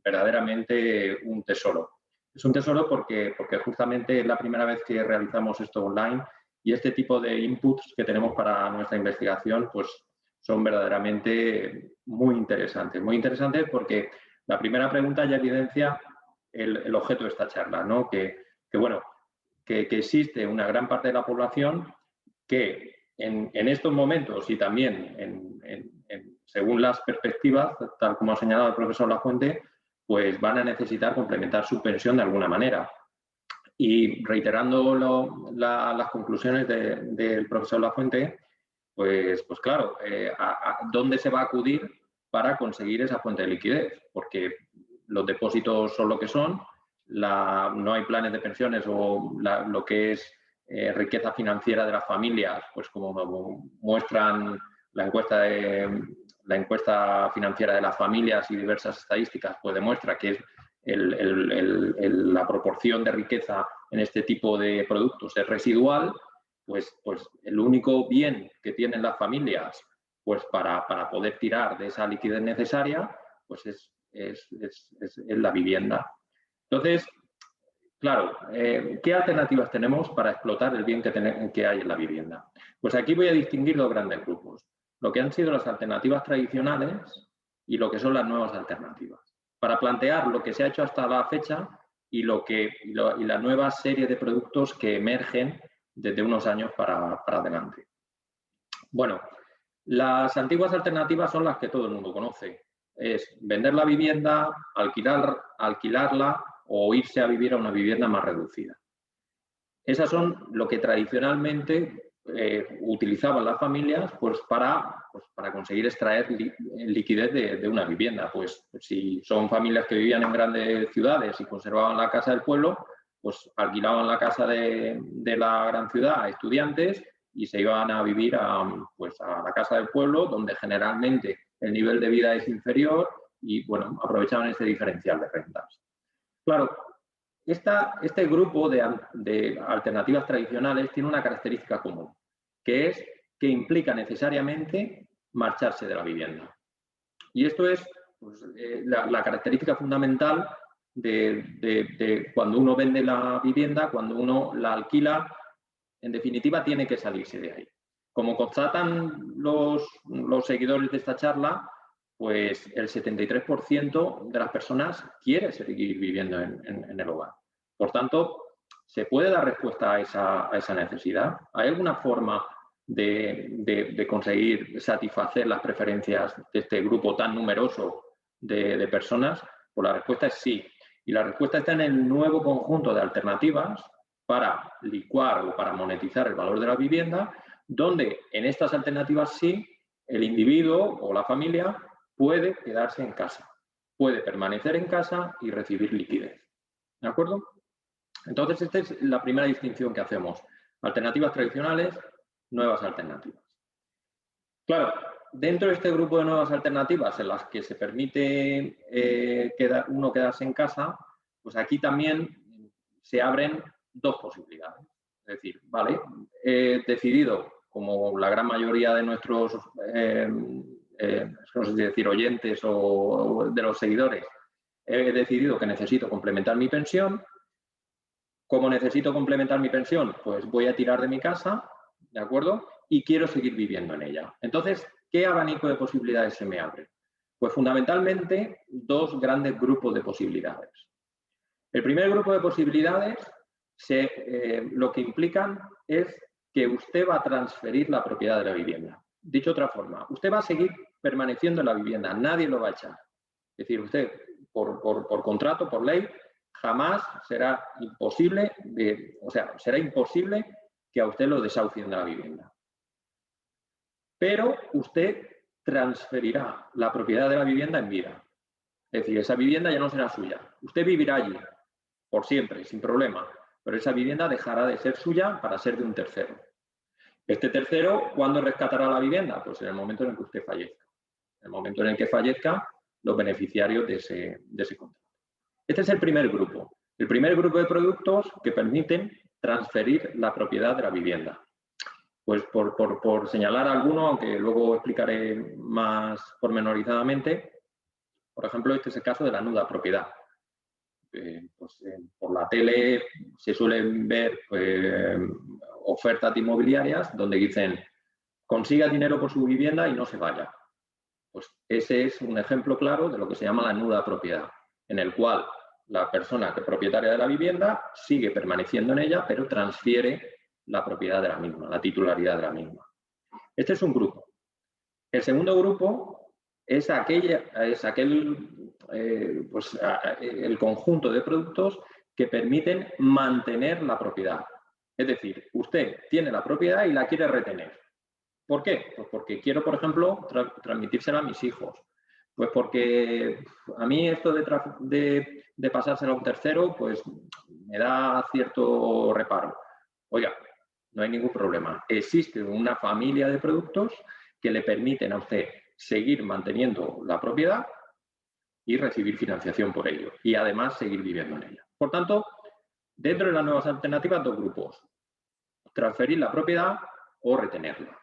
verdaderamente un tesoro. Es un tesoro porque justamente es la primera vez que realizamos esto online y este tipo de inputs que tenemos para nuestra investigación pues son verdaderamente muy interesantes porque la primera pregunta ya evidencia el objeto de esta charla, ¿no? Que existe una gran parte de la población que en estos momentos y también según las perspectivas, tal como ha señalado el profesor Lafuente, pues van a necesitar complementar su pensión de alguna manera. Y reiterando las conclusiones del profesor Lafuente, pues claro, ¿dónde se va a acudir para conseguir esa fuente de liquidez? Porque los depósitos son lo que son, no hay planes de pensiones o lo que es riqueza financiera de las familias, pues como muestran la encuesta financiera de las familias y diversas estadísticas, pues demuestra que la proporción de riqueza en este tipo de productos es residual. Pues el único bien que tienen las familias pues para poder tirar de esa liquidez necesaria pues es la vivienda. Entonces, claro, ¿qué alternativas tenemos para explotar el bien que hay en la vivienda? Pues aquí voy a distinguir dos grandes grupos, lo que han sido las alternativas tradicionales y lo que son las nuevas alternativas, para plantear lo que se ha hecho hasta la fecha y la nueva serie de productos que emergen desde unos años para adelante. Bueno, las antiguas alternativas son las que todo el mundo conoce. Es vender la vivienda, alquilarla o irse a vivir a una vivienda más reducida. Esas son lo que tradicionalmente utilizaban las familias pues para conseguir extraer liquidez de una vivienda. Pues si son familias que vivían en grandes ciudades y conservaban la casa del pueblo, pues alquilaban la casa de la gran ciudad a estudiantes y se iban a vivir a la casa del pueblo, donde generalmente el nivel de vida es inferior y bueno, aprovechaban ese diferencial de rentas. Claro, este grupo de alternativas tradicionales tiene una característica común, que es que implica necesariamente marcharse de la vivienda. Y esto es la característica fundamental de cuando uno vende la vivienda, cuando uno la alquila, en definitiva tiene que salirse de ahí. Como constatan los seguidores de esta charla, pues el 73% de las personas quiere seguir viviendo en el hogar. Por tanto, ¿se puede dar respuesta a esa necesidad? ¿Hay alguna forma de conseguir satisfacer las preferencias de este grupo tan numeroso de personas? Pues la respuesta es sí. Y la respuesta está en el nuevo conjunto de alternativas para licuar o para monetizar el valor de la vivienda, donde en estas alternativas sí, el individuo o la familia puede quedarse en casa, puede permanecer en casa y recibir liquidez. ¿De acuerdo? Entonces, esta es la primera distinción que hacemos. Alternativas tradicionales, nuevas alternativas. Claro, dentro de este grupo de nuevas alternativas en las que se permite uno quedarse en casa, pues aquí también se abren dos posibilidades. Es decir, vale, he decidido, como la gran mayoría de nuestros no sé si decir oyentes o de los seguidores, he decidido que necesito complementar mi pensión. Como necesito complementar mi pensión, pues voy a tirar de mi casa, ¿de acuerdo? Y quiero seguir viviendo en ella. Entonces, ¿qué abanico de posibilidades se me abre? Pues fundamentalmente dos grandes grupos de posibilidades. El primer grupo de posibilidades lo que implican es que usted va a transferir la propiedad de la vivienda. Dicho de otra forma, usted va a seguir permaneciendo en la vivienda, nadie lo va a echar. Es decir, usted, por contrato, por ley, jamás será imposible, será imposible que a usted lo desahucien de la vivienda. Pero usted transferirá la propiedad de la vivienda en vida. Es decir, esa vivienda ya no será suya. Usted vivirá allí, por siempre, sin problema, pero esa vivienda dejará de ser suya para ser de un tercero. Este tercero, ¿cuándo rescatará la vivienda? Pues en el momento en el que usted fallezca. En el momento en el que fallezca, los beneficiarios de ese contrato. Este es el primer grupo de productos que permiten transferir la propiedad de la vivienda. Pues por señalar alguno, aunque luego explicaré más pormenorizadamente, por ejemplo, este es el caso de la nuda propiedad. Por la tele se suelen ver ofertas inmobiliarias donde dicen consiga dinero por su vivienda y no se vaya. Pues ese es un ejemplo claro de lo que se llama la nuda propiedad, en el cual la persona que es propietaria de la vivienda sigue permaneciendo en ella, pero transfiere la propiedad de la misma, la titularidad de la misma. Este es un grupo. El segundo grupo es el conjunto de productos que permiten mantener la propiedad. Es decir, usted tiene la propiedad y la quiere retener. ¿Por qué? Pues porque quiero, por ejemplo, transmitírsela a mis hijos. Pues porque a mí esto de pasárselo a un tercero, pues me da cierto reparo. Oiga, no hay ningún problema. Existe una familia de productos que le permiten a usted seguir manteniendo la propiedad y recibir financiación por ello. Y además seguir viviendo en ella. Por tanto, dentro de las nuevas alternativas, dos grupos. Transferir la propiedad o retenerla.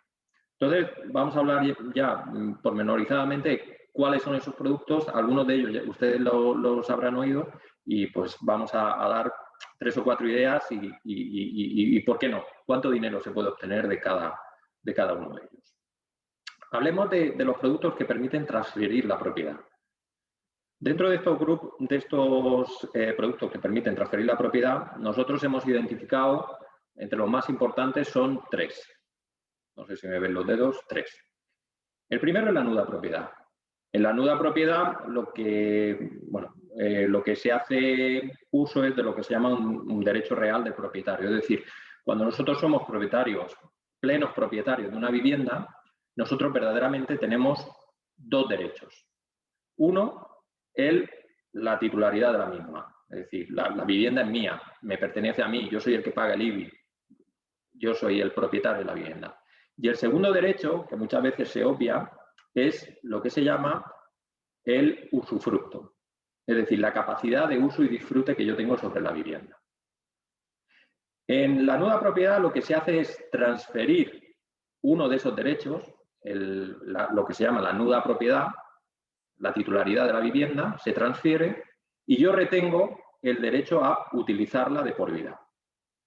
Entonces, vamos a hablar ya pormenorizadamente cuáles son esos productos. Algunos de ellos ya ustedes los habrán oído y pues vamos a dar 3 o 4 ideas y ¿por qué no? ¿Cuánto dinero se puede obtener de cada uno de ellos? Hablemos de los productos que permiten transferir la propiedad. Dentro de estos productos que permiten transferir la propiedad, nosotros hemos identificado, entre los más importantes son 3. No sé si me ven los dedos, 3. El primero es la nuda propiedad. En la nuda propiedad lo que se hace uso es de lo que se llama un derecho real del propietario. Es decir, cuando nosotros somos propietarios, plenos propietarios de una vivienda, nosotros verdaderamente tenemos 2 derechos. Uno, la titularidad de la misma. Es decir, la vivienda es mía, me pertenece a mí, yo soy el que paga el IBI, yo soy el propietario de la vivienda. Y el segundo derecho, que muchas veces se obvia, es lo que se llama el usufructo. Es decir, la capacidad de uso y disfrute que yo tengo sobre la vivienda. En la nuda propiedad lo que se hace es transferir uno de esos derechos, lo que se llama la nuda propiedad, la titularidad de la vivienda, se transfiere y yo retengo el derecho a utilizarla de por vida.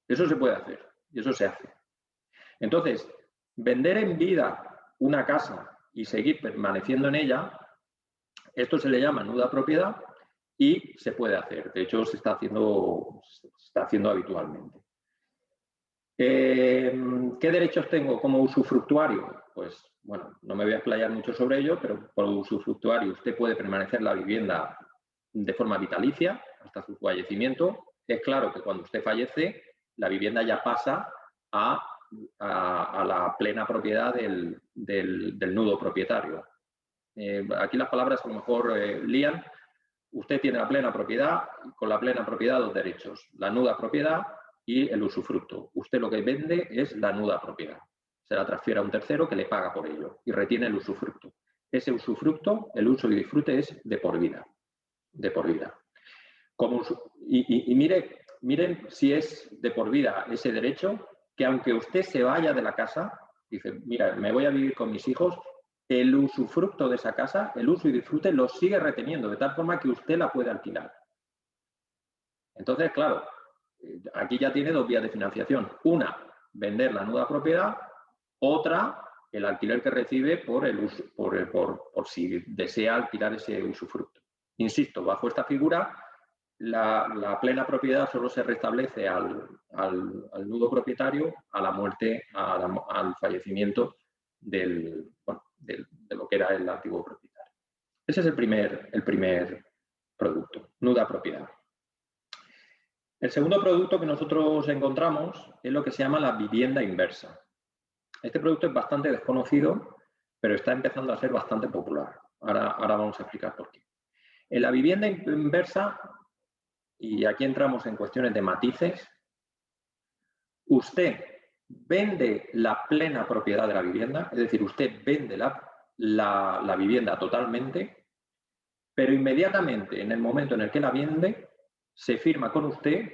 Eso se puede hacer y eso se hace. Entonces, vender en vida una casa y seguir permaneciendo en ella, esto se le llama nuda propiedad y se puede hacer. De hecho, se está haciendo habitualmente. ¿Qué derechos tengo como usufructuario? Pues, bueno, no me voy a explayar mucho sobre ello, pero por usufructuario usted puede permanecer en la vivienda de forma vitalicia hasta su fallecimiento. Es claro que cuando usted fallece, la vivienda ya pasa a la plena propiedad del nudo propietario. Aquí las palabras a lo mejor lían. Usted tiene la plena propiedad, con la plena propiedad dos derechos, la nuda propiedad y el usufructo. Usted lo que vende es la nuda propiedad. Se la transfiere a un tercero que le paga por ello y retiene el usufructo. Ese usufructo, el uso y disfrute es de por vida. De por vida. Y miren si es de por vida ese derecho, que aunque usted se vaya de la casa, dice, mira, me voy a vivir con mis hijos, el usufructo de esa casa, el uso y disfrute, lo sigue reteniendo, de tal forma que usted la puede alquilar. Entonces, claro, aquí ya tiene dos vías de financiación. Una, vender la nuda propiedad. Otra, el alquiler que recibe por si desea alquilar ese usufructo. Insisto, bajo esta figura, la plena propiedad solo se restablece al nudo propietario a la muerte, al fallecimiento de lo que era el antiguo propietario. Ese es el primer producto, nuda propiedad. El segundo producto que nosotros encontramos es lo que se llama la vivienda inversa. Este producto es bastante desconocido, pero está empezando a ser bastante popular. Ahora vamos a explicar por qué. En la vivienda inversa, y aquí entramos en cuestiones de matices, usted vende la plena propiedad de la vivienda, es decir, usted vende la vivienda totalmente, pero inmediatamente en el momento en el que la vende, se firma con usted,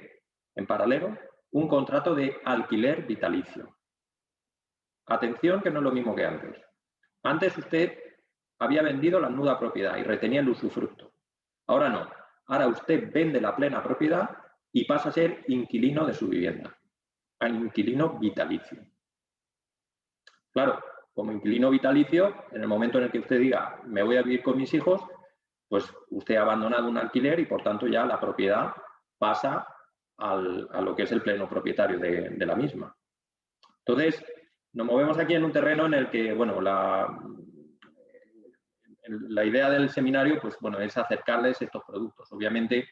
en paralelo, un contrato de alquiler vitalicio. Atención, que no es lo mismo que antes. Antes usted había vendido la nuda propiedad y retenía el usufructo. Ahora no. Ahora usted vende la plena propiedad y pasa a ser inquilino de su vivienda. A inquilino vitalicio. Claro, como inquilino vitalicio, en el momento en el que usted diga me voy a vivir con mis hijos, pues usted ha abandonado un alquiler y por tanto ya la propiedad pasa a lo que es el pleno propietario de la misma. Entonces, nos movemos aquí en un terreno en el que, bueno, la idea del seminario, pues bueno, es acercarles estos productos. Obviamente,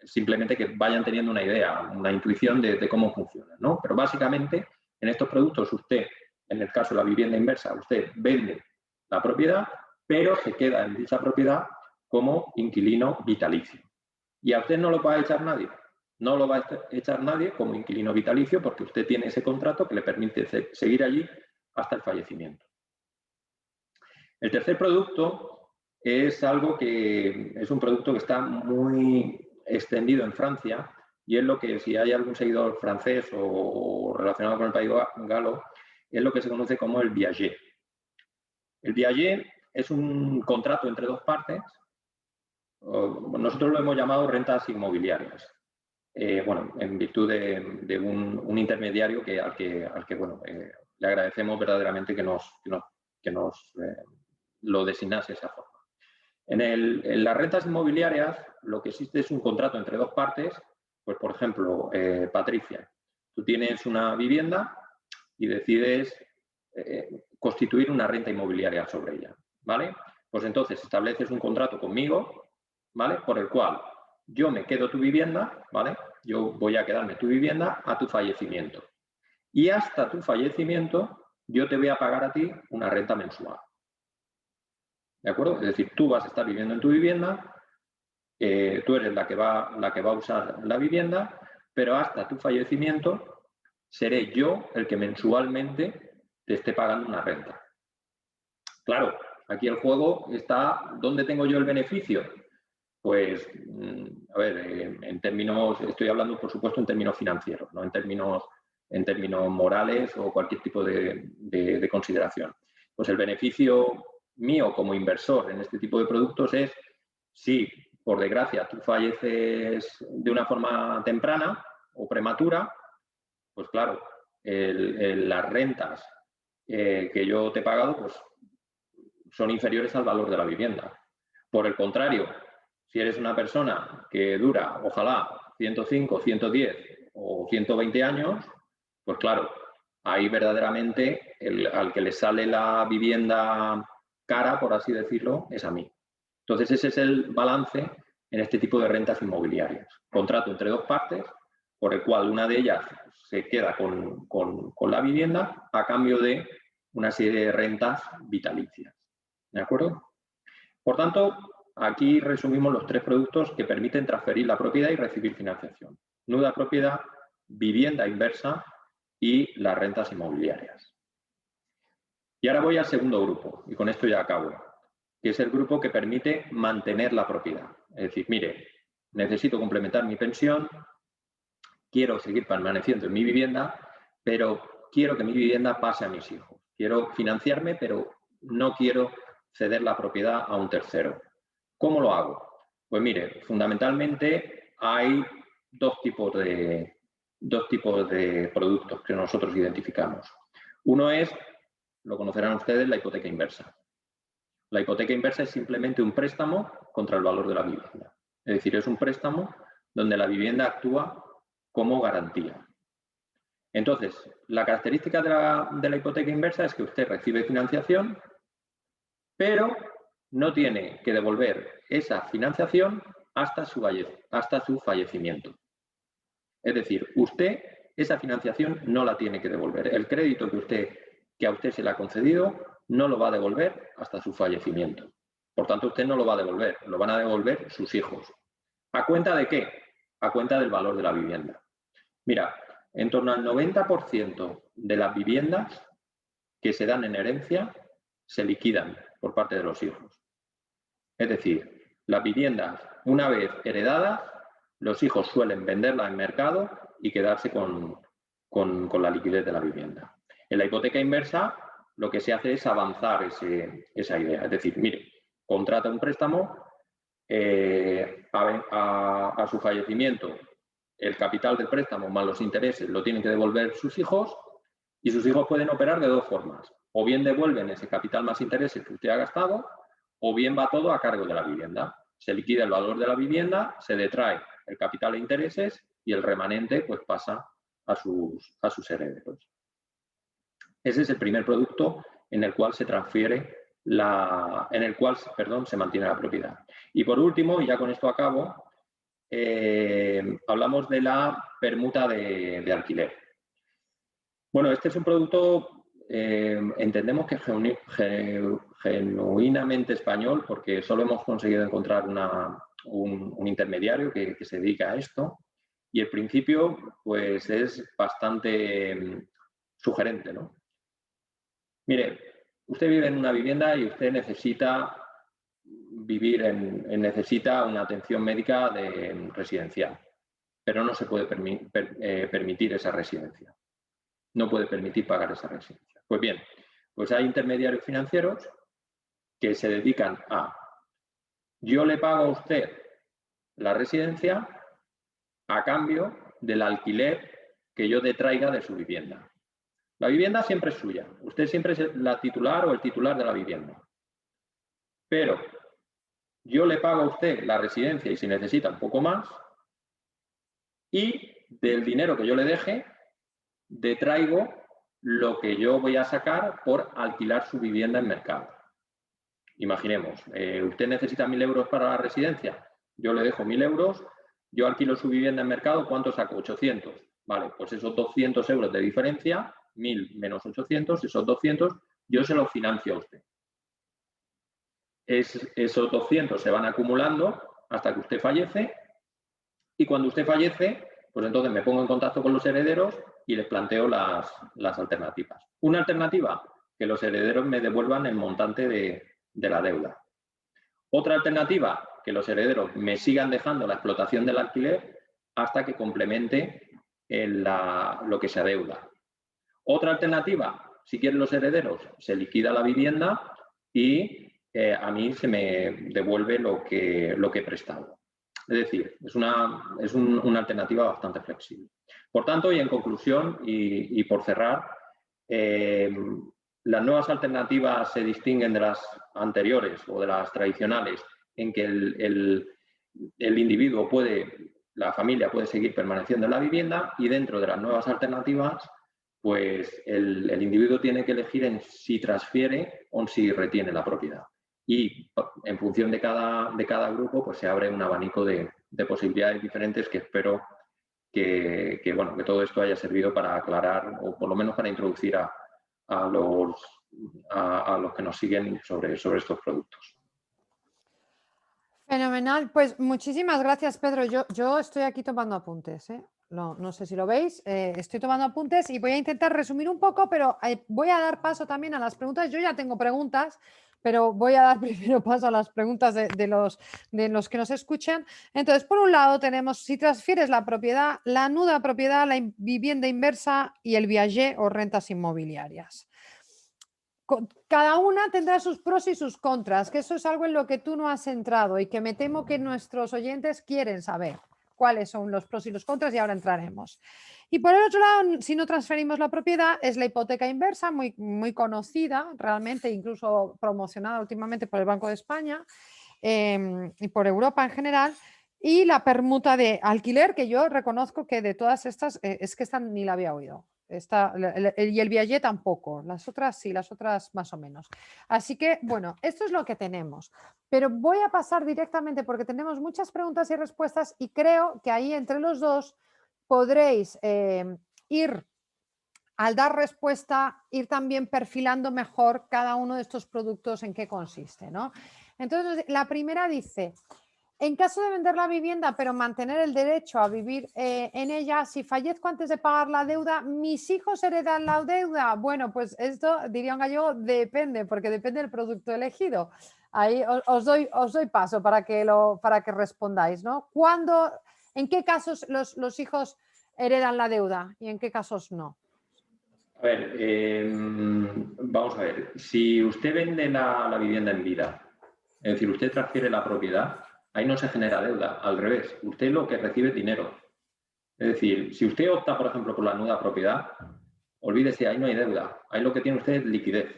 simplemente que vayan teniendo una idea, una intuición de cómo funcionan, ¿no? Pero básicamente, en estos productos, usted, en el caso de la vivienda inversa, usted vende la propiedad, pero se queda en dicha propiedad como inquilino vitalicio. Y a usted no lo va a echar nadie. No lo va a echar nadie como inquilino vitalicio porque usted tiene ese contrato que le permite seguir allí hasta el fallecimiento. El tercer producto es algo que es un producto que está muy extendido en Francia y es lo que, si hay algún seguidor francés o relacionado con el país galo, es lo que se conoce como el viager. El viager es un contrato entre dos partes. Nosotros lo hemos llamado rentas inmobiliarias. Bueno, en virtud de un intermediario al que bueno, le agradecemos verdaderamente que nos lo designase de esa forma. En las rentas inmobiliarias lo que existe es un contrato entre dos partes. Pues, por ejemplo, Patricia, tú tienes una vivienda y decides constituir una renta inmobiliaria sobre ella, ¿vale? Pues entonces estableces un contrato conmigo, ¿vale? Por el cual yo me quedo tu vivienda, ¿vale? Yo voy a quedarme tu vivienda a tu fallecimiento. Y hasta tu fallecimiento yo te voy a pagar a ti una renta mensual. ¿De acuerdo? Es decir, tú vas a estar viviendo en tu vivienda, tú eres la que va a usar la vivienda, pero hasta tu fallecimiento seré yo el que mensualmente te esté pagando una renta. Claro, aquí el juego está, ¿dónde tengo yo el beneficio? Pues, a ver, en términos, estoy hablando por supuesto en términos financieros, no en términos morales o cualquier tipo de consideración. Pues el beneficio mío como inversor en este tipo de productos es, si por desgracia tú falleces de una forma temprana o prematura, pues claro, las rentas que yo te he pagado pues, son inferiores al valor de la vivienda. Por el contrario, si eres una persona que dura, ojalá, 105, 110 o 120 años, pues claro, ahí verdaderamente al que le sale la vivienda cara, por así decirlo, es a mí. Entonces ese es el balance en este tipo de rentas inmobiliarias. Contrato entre dos partes, por el cual una de ellas se queda con la vivienda a cambio de una serie de rentas vitalicias. ¿De acuerdo? Por tanto, aquí resumimos los 3 productos que permiten transferir la propiedad y recibir financiación. Nuda propiedad, vivienda inversa y las rentas inmobiliarias. Y ahora voy al segundo grupo, y con esto ya acabo, que es el grupo que permite mantener la propiedad. Es decir, mire, necesito complementar mi pensión, quiero seguir permaneciendo en mi vivienda, pero quiero que mi vivienda pase a mis hijos. Quiero financiarme, pero no quiero ceder la propiedad a un tercero. ¿Cómo lo hago? Pues mire, fundamentalmente hay dos tipos de productos que nosotros identificamos. Uno es, lo conocerán ustedes, la hipoteca inversa. La hipoteca inversa es simplemente un préstamo contra el valor de la vivienda. Es decir, es un préstamo donde la vivienda actúa como garantía. Entonces, la característica de la hipoteca inversa es que usted recibe financiación, pero no tiene que devolver esa financiación hasta su fallecimiento. Es decir, usted esa financiación no la tiene que devolver. El crédito que a usted se le ha concedido no lo va a devolver hasta su fallecimiento. Por tanto, usted no lo va a devolver, lo van a devolver sus hijos. ¿A cuenta de qué? A cuenta del valor de la vivienda. Mira, en torno al 90% de las viviendas que se dan en herencia se liquidan por parte de los hijos. Es decir, las viviendas, una vez heredadas, los hijos suelen venderlas en mercado y quedarse con la liquidez de la vivienda. En la hipoteca inversa, lo que se hace es avanzar esa idea. Es decir, mire, contrata un préstamo, a su fallecimiento, el capital del préstamo más los intereses lo tienen que devolver sus hijos y sus hijos pueden operar de 2 formas. O bien devuelven ese capital más intereses que usted ha gastado, o bien va todo a cargo de la vivienda. Se liquida el valor de la vivienda, se detrae el capital e intereses y el remanente pues pasa a sus herederos. Ese es el primer producto en el cual se transfiere se mantiene la propiedad. Y por último, y ya con esto acabo, hablamos de la permuta de alquiler. Bueno, este es un producto, entendemos que genuinamente español, porque solo hemos conseguido encontrar un intermediario que se dedica a esto, y el principio pues es bastante sugerente, ¿no? Mire, usted vive en una vivienda y usted necesita necesita una atención médica residencial, pero no se puede permitir esa residencia. No puede permitir pagar esa residencia. Pues bien, pues hay intermediarios financieros que se dedican a: yo le pago a usted la residencia a cambio del alquiler que yo detraiga de su vivienda. La vivienda siempre es suya. Usted siempre es la titular o el titular de la vivienda. Pero yo le pago a usted la residencia y si necesita un poco más, y del dinero que yo le deje, detraigo lo que yo voy a sacar por alquilar su vivienda en mercado. Imaginemos, usted necesita 1.000 euros para la residencia, yo le dejo 1.000 euros, yo alquilo su vivienda en mercado, ¿cuánto saco? 800. Vale, pues esos 200 euros de diferencia, 1.000 menos 800, esos 200, yo se los financio a usted. Esos 200 se van acumulando hasta que usted fallece y cuando usted fallece, pues entonces me pongo en contacto con los herederos y les planteo las alternativas. Una alternativa, que los herederos me devuelvan el montante de la deuda. Otra alternativa, que los herederos me sigan dejando la explotación del alquiler hasta que complemente lo que se adeuda. Otra alternativa, si quieren los herederos, se liquida la vivienda y a mí se me devuelve lo que he prestado. Es decir, es una alternativa bastante flexible. Por tanto, y en conclusión, y por cerrar, las nuevas alternativas se distinguen de las anteriores o de las tradicionales en que el individuo la familia puede seguir permaneciendo en la vivienda y dentro de las nuevas alternativas, pues el individuo tiene que elegir en si transfiere o si retiene la propiedad. Y en función de cada grupo, pues se abre un abanico de posibilidades diferentes que espero bueno, que todo esto haya servido para aclarar, o por lo menos para introducir a los que nos siguen sobre estos productos. Fenomenal. Pues muchísimas gracias, Pedro. Yo estoy aquí tomando apuntes, ¿eh? No sé si lo veis, estoy tomando apuntes y voy a intentar resumir un poco, pero voy a dar paso también a las preguntas. Yo ya tengo preguntas, pero voy a dar primero paso a las preguntas de los que nos escuchan. Entonces, por un lado tenemos si transfieres la propiedad, la nuda propiedad, la vivienda inversa y el viaje o rentas inmobiliarias. Cada una tendrá sus pros y sus contras, que eso es algo en lo que tú no has entrado y que me temo que nuestros oyentes quieren saber cuáles son los pros y los contras y ahora entraremos. Y por el otro lado, si no transferimos la propiedad, es la hipoteca inversa, muy, muy conocida realmente, incluso promocionada últimamente por el Banco de España y por Europa en general. Y la permuta de alquiler, que yo reconozco que de todas estas, es que esta ni la había oído. Y el viaje tampoco, las otras sí, las otras más o menos. Así que, bueno, esto es lo que tenemos. Pero voy a pasar directamente porque tenemos muchas preguntas y respuestas y creo que ahí entre los dos podréis ir, al dar respuesta, ir también perfilando mejor cada uno de estos productos en qué consiste, ¿no? Entonces, la primera dice... En caso de vender la vivienda, pero mantener el derecho a vivir en ella, si fallezco antes de pagar la deuda, ¿mis hijos heredan la deuda? Bueno, pues esto, diría un gallego, depende, porque depende del producto elegido. Ahí os doy paso para que respondáis, ¿no? ¿En qué casos los hijos heredan la deuda y en qué casos no? A ver, vamos a ver. Si usted vende la vivienda en vida, es decir, usted transfiere la propiedad, ahí no se genera deuda, al revés, usted lo que recibe es dinero. Es decir, si usted opta, por ejemplo, por la nuda propiedad, olvídese, ahí no hay deuda, ahí lo que tiene usted es liquidez.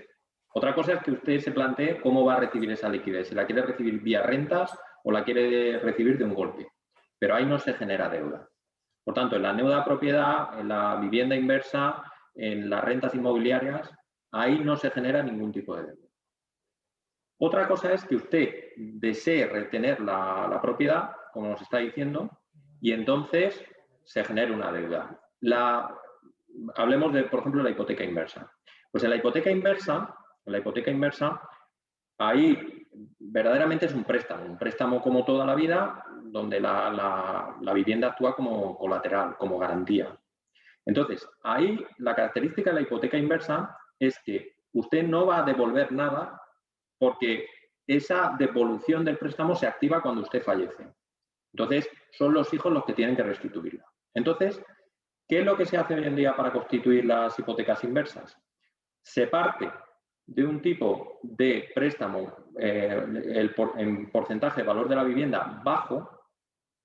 Otra cosa es que usted se plantee cómo va a recibir esa liquidez, si la quiere recibir vía rentas o la quiere recibir de un golpe, pero ahí no se genera deuda. Por tanto, en la nuda propiedad, en la vivienda inversa, en las rentas inmobiliarias, ahí no se genera ningún tipo de deuda. Otra cosa es que usted desee retener la propiedad, como nos está diciendo, y entonces se genera una deuda. Hablemos de, por ejemplo, la hipoteca inversa. Pues en la hipoteca inversa, ahí verdaderamente es un préstamo como toda la vida, donde la vivienda actúa como colateral, como garantía. Entonces, ahí la característica de la hipoteca inversa es que usted no va a devolver nada porque esa devolución del préstamo se activa cuando usted fallece. Entonces, son los hijos los que tienen que restituirla. Entonces, ¿qué es lo que se hace hoy en día para constituir las hipotecas inversas? Se parte de un tipo de préstamo en porcentaje de valor de la vivienda bajo,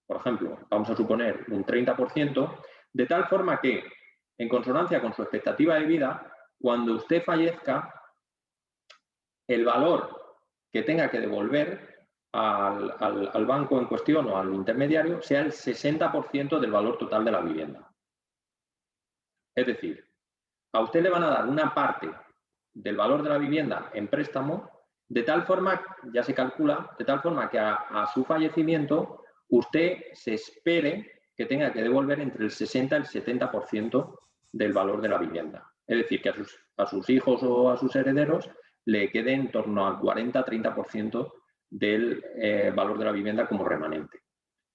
por ejemplo, vamos a suponer un 30%, de tal forma que, en consonancia con su expectativa de vida, cuando usted fallezca, el valor que tenga que devolver al banco en cuestión o al intermediario sea el 60% del valor total de la vivienda. Es decir, a usted le van a dar una parte del valor de la vivienda en préstamo, de tal forma, ya se calcula, de tal forma que a su fallecimiento usted se espere que tenga que devolver entre el 60 y el 70% del valor de la vivienda. Es decir, que a sus hijos o a sus herederos le quede en torno al 40-30% del valor de la vivienda como remanente.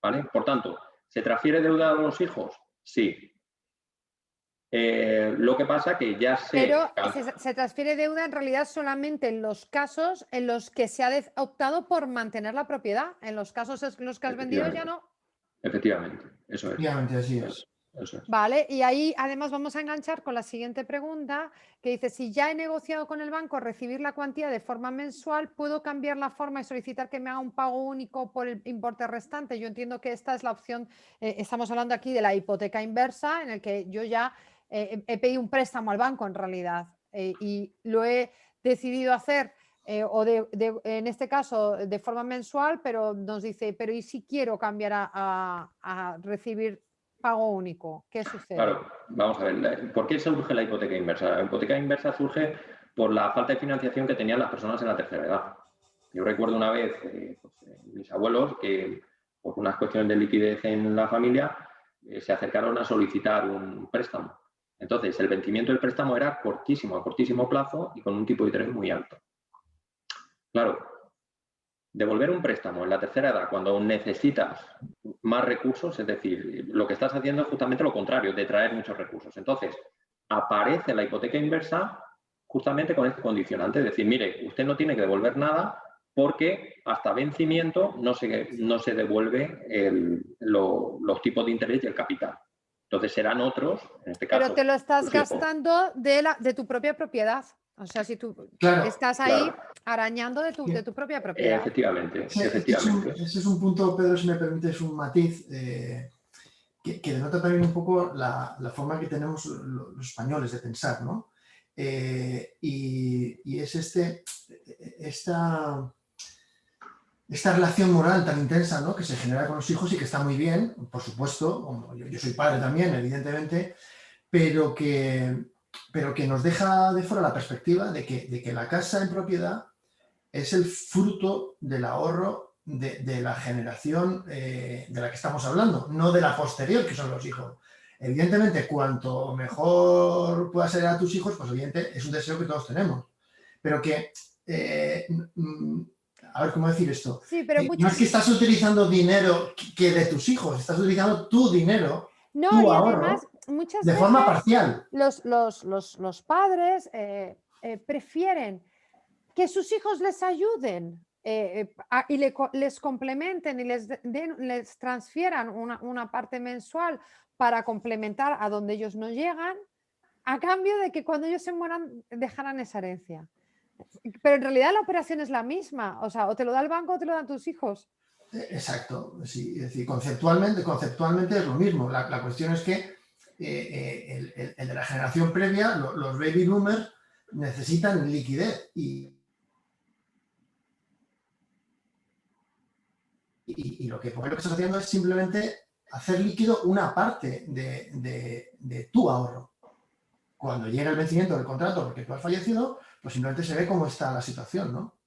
¿Vale? Por tanto, ¿se transfiere deuda a los hijos? Sí. Lo que pasa que ya Pero se transfiere deuda en realidad solamente en los casos en los que se ha optado por mantener la propiedad. En los casos en los que has vendido ya no. Efectivamente, eso es. Efectivamente, así es. Eso es. Vale, y ahí además vamos a enganchar con la siguiente pregunta que dice, si ya he negociado con el banco recibir la cuantía de forma mensual, ¿puedo cambiar la forma y solicitar que me haga un pago único por el importe restante? Yo entiendo que esta es la opción, estamos hablando aquí de la hipoteca inversa, en el que yo ya he pedido un préstamo al banco en realidad y lo he decidido hacer en este caso de forma mensual, pero nos dice, pero ¿y si quiero cambiar a recibir pago único? ¿Qué sucede? Claro, vamos a ver, ¿por qué surge la hipoteca inversa? La hipoteca inversa surge por la falta de financiación que tenían las personas en la tercera edad. Yo recuerdo una vez mis abuelos que por unas cuestiones de liquidez en la familia se acercaron a solicitar un préstamo. Entonces, el vencimiento del préstamo era cortísimo, a cortísimo plazo y con un tipo de interés muy alto. Claro, devolver un préstamo en la tercera edad cuando necesitas más recursos, es decir, lo que estás haciendo es justamente lo contrario, de traer muchos recursos. Entonces, aparece la hipoteca inversa justamente con este condicionante, es decir, mire, usted no tiene que devolver nada porque hasta vencimiento no se devuelve los tipos de interés y el capital. Entonces serán otros, en este caso. Pero te lo estás gastando de tu propia propiedad. O sea, si tú estás ahí arañando de tu propia propiedad. Efectivamente, Sí, efectivamente. Ese es un punto, Pedro, si me permites un matiz, que denota también un poco la forma que tenemos los españoles de pensar, ¿no? Y es esta relación moral tan intensa, ¿no?, que se genera con los hijos y que está muy bien, por supuesto, como yo soy padre también, evidentemente, pero que nos deja de fuera la perspectiva de que la casa en propiedad es el fruto del ahorro de la generación de la que estamos hablando, no de la posterior, que son los hijos. Evidentemente, cuanto mejor pueda ser a tus hijos, pues evidentemente es un deseo que todos tenemos, pero que... a ver, ¿cómo decir esto? Sí, pero no es que estás utilizando dinero que de tus hijos, estás utilizando tu dinero, tu ahorro, además, muchas de veces forma parcial. Los padres prefieren que sus hijos les ayuden y les complementen y les transfieran una parte mensual para complementar a donde ellos no llegan, a cambio de que cuando ellos se mueran dejaran esa herencia. Pero en realidad la operación es la misma, o sea, o te lo da el banco o te lo dan tus hijos. Exacto, sí, es decir, conceptualmente es lo mismo. La cuestión es que el de la generación previa, los baby boomers, necesitan liquidez y lo que estás haciendo es simplemente hacer líquido una parte de tu ahorro. Cuando llega el vencimiento del contrato porque tú has fallecido, pues simplemente se ve cómo está la situación, ¿no?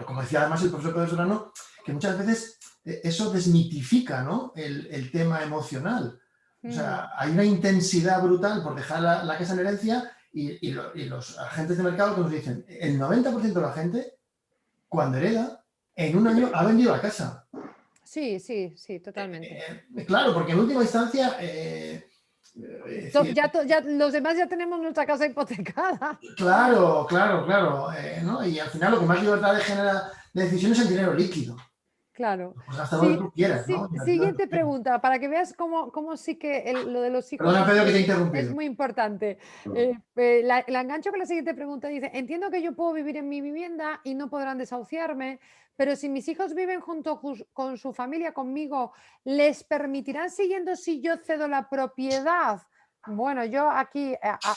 Como decía además el profesor Pedro Serrano, que muchas veces eso desmitifica, ¿no?, el tema emocional. O sea, hay una intensidad brutal por dejar la casa en herencia y los agentes de mercado que nos dicen, el 90% de la gente, cuando hereda, en un año ha vendido la casa. Sí, totalmente. Claro, porque en última instancia... ya los demás ya tenemos nuestra casa hipotecada. Claro. ¿no? Y al final lo que más libertad genera de decisión es el dinero líquido. Claro. Pues hasta donde tú quieras, ¿no? Siguiente pregunta, para que veas cómo sí que lo de los hijos Perdona, Pedro, que te he interrumpido. es muy importante. La engancho con la siguiente pregunta. Dice, entiendo que yo puedo vivir en mi vivienda y no podrán desahuciarme, pero si mis hijos viven junto con su familia, conmigo, ¿les permitirán siguiendo si yo cedo la propiedad? Bueno, yo aquí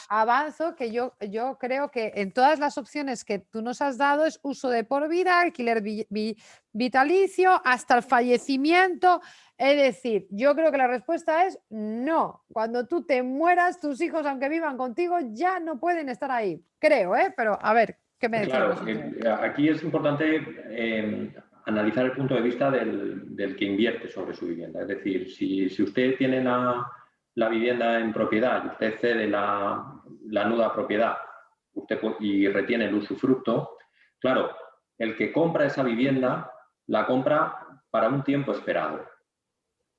avanzo que yo creo que en todas las opciones que tú nos has dado es uso de por vida, alquiler vitalicio, hasta el fallecimiento. Es decir, yo creo que la respuesta es no. Cuando tú te mueras, tus hijos, aunque vivan contigo, ya no pueden estar ahí. Creo, pero a ver, ¿qué me decís? Claro, aquí es importante analizar el punto de vista del que invierte sobre su vivienda. Es decir, si usted tiene la vivienda en propiedad y usted cede la nuda propiedad y retiene el usufructo, claro, el que compra esa vivienda la compra para un tiempo esperado.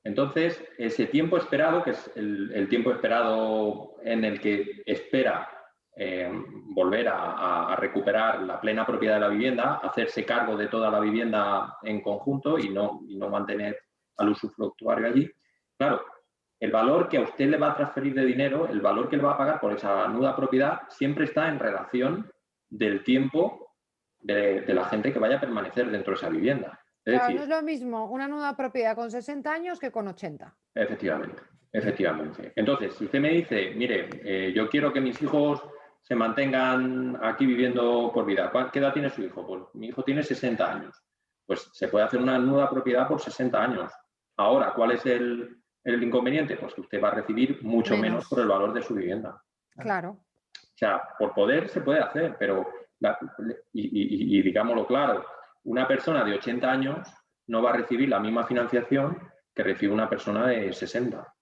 Entonces, ese tiempo esperado, que es el tiempo esperado en el que espera volver a recuperar la plena propiedad de la vivienda, hacerse cargo de toda la vivienda en conjunto y no mantener al usufructuario allí, claro, el valor que a usted le va a transferir de dinero, el valor que le va a pagar por esa nuda propiedad, siempre está en relación del tiempo de la gente que vaya a permanecer dentro de esa vivienda. Es decir, no es lo mismo una nuda propiedad con 60 años que con 80. Efectivamente. Entonces, si usted me dice, mire, yo quiero que mis hijos se mantengan aquí viviendo por vida. ¿Qué edad tiene su hijo? Pues mi hijo tiene 60 años. Pues se puede hacer una nuda propiedad por 60 años. Ahora, ¿cuál es el inconveniente? Pues que usted va a recibir mucho menos por el valor de su vivienda. Claro. O sea, por poder se puede hacer, pero, digámoslo claro, una persona de 80 años no va a recibir la misma financiación que recibe una persona de 60.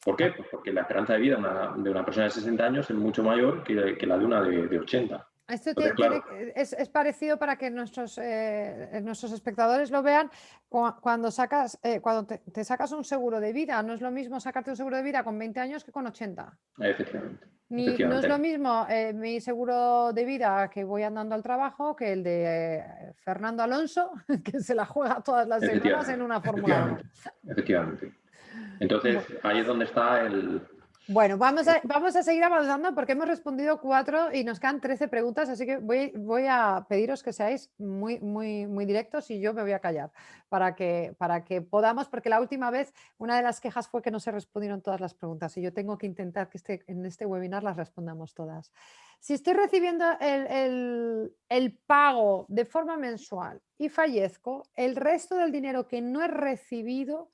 ¿Por qué? Pues porque la esperanza de vida de una persona de 60 años es mucho mayor que la de una de 80. Esto Entonces, claro, es parecido para que nuestros espectadores lo vean cuando te sacas un seguro de vida. No es lo mismo sacarte un seguro de vida con 20 años que con 80. efectivamente. No es lo mismo mi seguro de vida que voy andando al trabajo que el de Fernando Alonso, que se la juega todas las semanas en una Fórmula 1. Efectivamente. Entonces, ahí es donde está el... Bueno, vamos a seguir avanzando porque hemos respondido 4 y nos quedan 13 preguntas, así que voy a pediros que seáis muy directos y yo me voy a callar para que podamos, porque la última vez una de las quejas fue que no se respondieron todas las preguntas y yo tengo que intentar que en este webinar las respondamos todas. Si estoy recibiendo el pago de forma mensual y fallezco, el resto del dinero que no he recibido,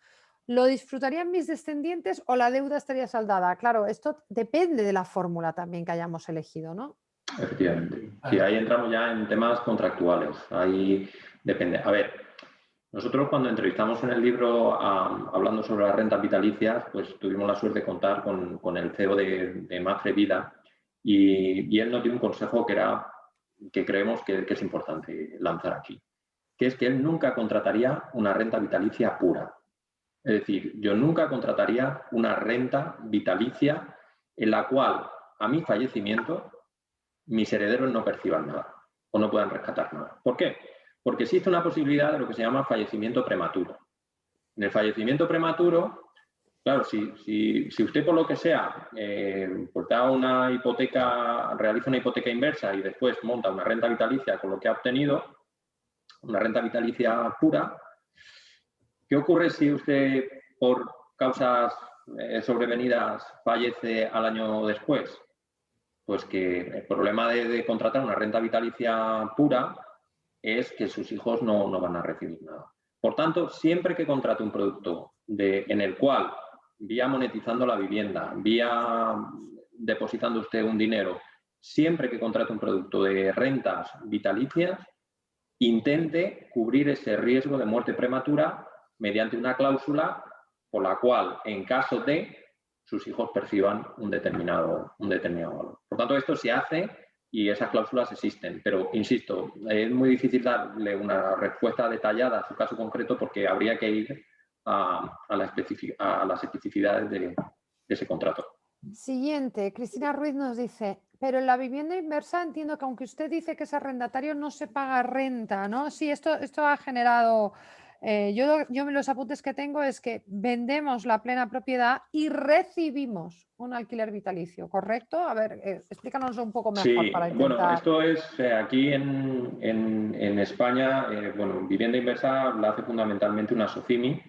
¿lo disfrutarían mis descendientes o la deuda estaría saldada? Claro, esto depende de la fórmula también que hayamos elegido, ¿no? Efectivamente. Sí, ahí entramos ya en temas contractuales. Ahí depende. A ver, nosotros cuando entrevistamos en el libro hablando sobre las rentas vitalicias, pues tuvimos la suerte de contar con el CEO de Mapfre Vida y él nos dio un consejo que creemos que es importante lanzar aquí, que es que él nunca contrataría una renta vitalicia pura. Es decir, yo nunca contrataría una renta vitalicia en la cual a mi fallecimiento mis herederos no perciban nada o no puedan rescatar nada. ¿Por qué? Porque existe una posibilidad de lo que se llama fallecimiento prematuro. En el fallecimiento prematuro, claro, si usted por lo que sea pues da una hipoteca, realiza una hipoteca inversa y después monta una renta vitalicia con lo que ha obtenido, una renta vitalicia pura, ¿qué ocurre si usted por causas sobrevenidas fallece al año después? Pues que el problema de contratar una renta vitalicia pura es que sus hijos no van a recibir nada. Por tanto, siempre que contrate un producto en el cual, vía monetizando la vivienda, vía depositando usted un dinero, siempre que contrate un producto de rentas vitalicias, intente cubrir ese riesgo de muerte prematura mediante una cláusula por la cual, en caso de, sus hijos perciban un determinado valor. Por tanto, esto se hace y esas cláusulas existen, pero insisto, es muy difícil darle una respuesta detallada a su caso concreto porque habría que ir a las especificidades de ese contrato. Siguiente, Cristina Ruiz nos dice, pero en la vivienda inversa entiendo que aunque usted dice que es arrendatario no se paga renta, ¿no? Sí, esto ha generado... yo los apuntes que tengo es que vendemos la plena propiedad y recibimos un alquiler vitalicio, ¿correcto? A ver, explícanos un poco mejor sí, para intentar... bueno, esto es aquí en España, bueno, vivienda inversa la hace fundamentalmente una SOCIMI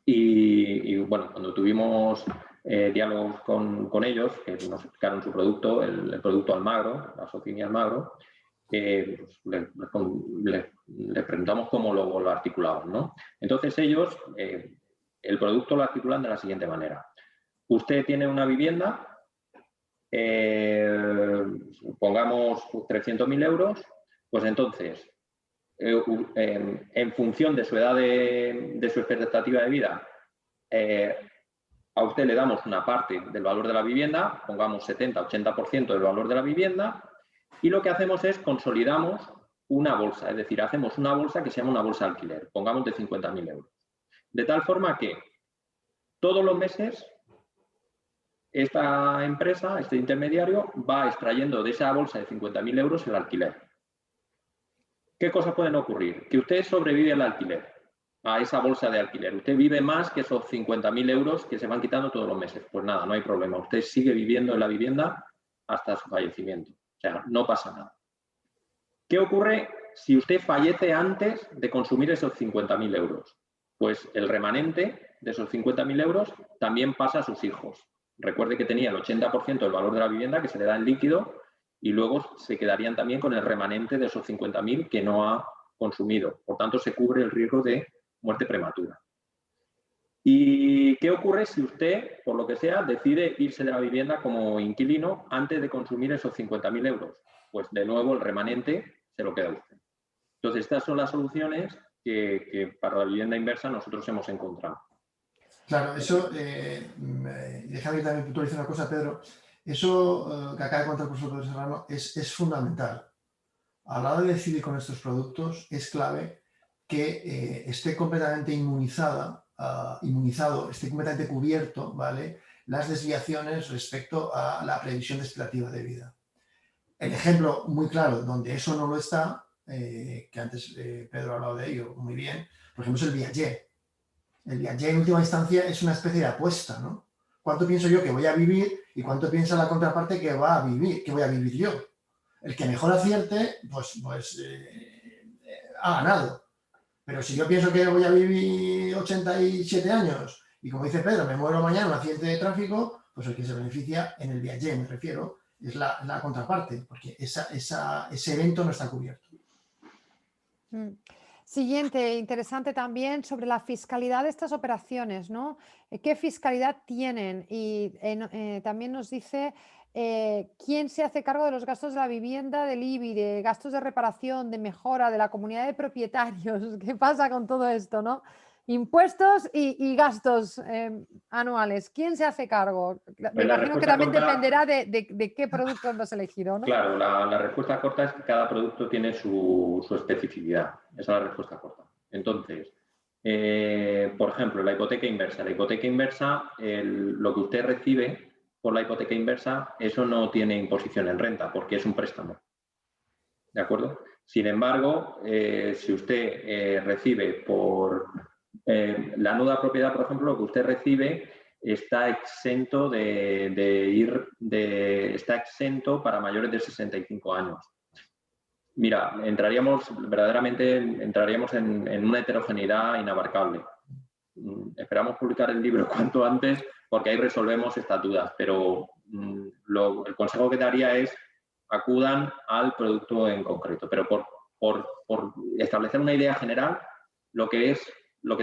y bueno, cuando tuvimos diálogos con ellos, que nos explicaron su producto, el producto Almagro, la SOCIMI Almagro, pues les preguntamos cómo lo articulaban, ¿no? Entonces ellos, el producto lo articulan de la siguiente manera. Usted tiene una vivienda, pongamos 300.000 euros, pues entonces, en función de su edad, de su expectativa de vida, a usted le damos una parte del valor de la vivienda, pongamos 70-80% del valor de la vivienda, y lo que hacemos es consolidamos una bolsa, es decir, hacemos una bolsa que se llama una bolsa de alquiler, pongamos de 50.000 euros. De tal forma que todos los meses esta empresa, este intermediario, va extrayendo de esa bolsa de 50.000 euros el alquiler. ¿Qué cosas pueden ocurrir? Que usted sobrevive al alquiler, a esa bolsa de alquiler. Usted vive más que esos 50.000 euros que se van quitando todos los meses. Pues nada, no hay problema. Usted sigue viviendo en la vivienda hasta su fallecimiento. O sea, no pasa nada. ¿Qué ocurre si usted fallece antes de consumir esos 50.000 euros? Pues el remanente de esos 50.000 euros también pasa a sus hijos. Recuerde que tenía el 80% del valor de la vivienda que se le da en líquido y luego se quedarían también con el remanente de esos 50.000 que no ha consumido. Por tanto, se cubre el riesgo de muerte prematura. ¿Y qué ocurre si usted, por lo que sea, decide irse de la vivienda como inquilino antes de consumir esos 50.000 euros? Pues de nuevo el remanente se lo queda a usted. Entonces, estas son las soluciones que para la vivienda inversa nosotros hemos encontrado. Claro, eso, déjame también puntualizar una cosa, Pedro. Eso que acaba de contar el profesor Pedro Serrano es fundamental. A la hora de decidir con estos productos es clave que esté completamente inmunizado, esté completamente cubierto, ¿vale?, las desviaciones respecto a la previsión expectativa de vida. El ejemplo muy claro donde eso no lo está, que antes Pedro ha hablado de ello muy bien, por ejemplo, es el viaje. El viaje en última instancia es una especie de apuesta, ¿no? ¿Cuánto pienso yo que voy a vivir y cuánto piensa la contraparte que va a vivir, que voy a vivir yo? El que mejor acierte, ha ganado. Pero si yo pienso que voy a vivir 87 años y, como dice Pedro, me muero mañana en un accidente de tráfico, pues el que se beneficia en el viaje, me refiero, es la contraparte, porque ese evento no está cubierto. Siguiente, interesante también sobre la fiscalidad de estas operaciones, ¿no? ¿Qué fiscalidad tienen? Y también nos dice quién se hace cargo de los gastos de la vivienda, del IBI, de gastos de reparación, de mejora, de la comunidad de propietarios. ¿Qué pasa con todo esto, no? Impuestos y gastos anuales. ¿Quién se hace cargo? Me imagino que también dependerá de qué producto hemos elegido, ¿no? Claro, la respuesta corta es que cada producto tiene su especificidad. Esa es la respuesta corta. Entonces, por ejemplo, la hipoteca inversa. La hipoteca inversa, lo que usted recibe por la hipoteca inversa, eso no tiene imposición en renta porque es un préstamo. ¿De acuerdo? Sin embargo, si usted recibe por la nuda propiedad, por ejemplo, lo que usted recibe está exento está exento para mayores de 65 años. Mira, verdaderamente entraríamos en una heterogeneidad inabarcable. Esperamos publicar el libro cuanto antes porque ahí resolvemos estas dudas, pero el consejo que daría es acudan al producto en concreto, pero por establecer una idea general, lo que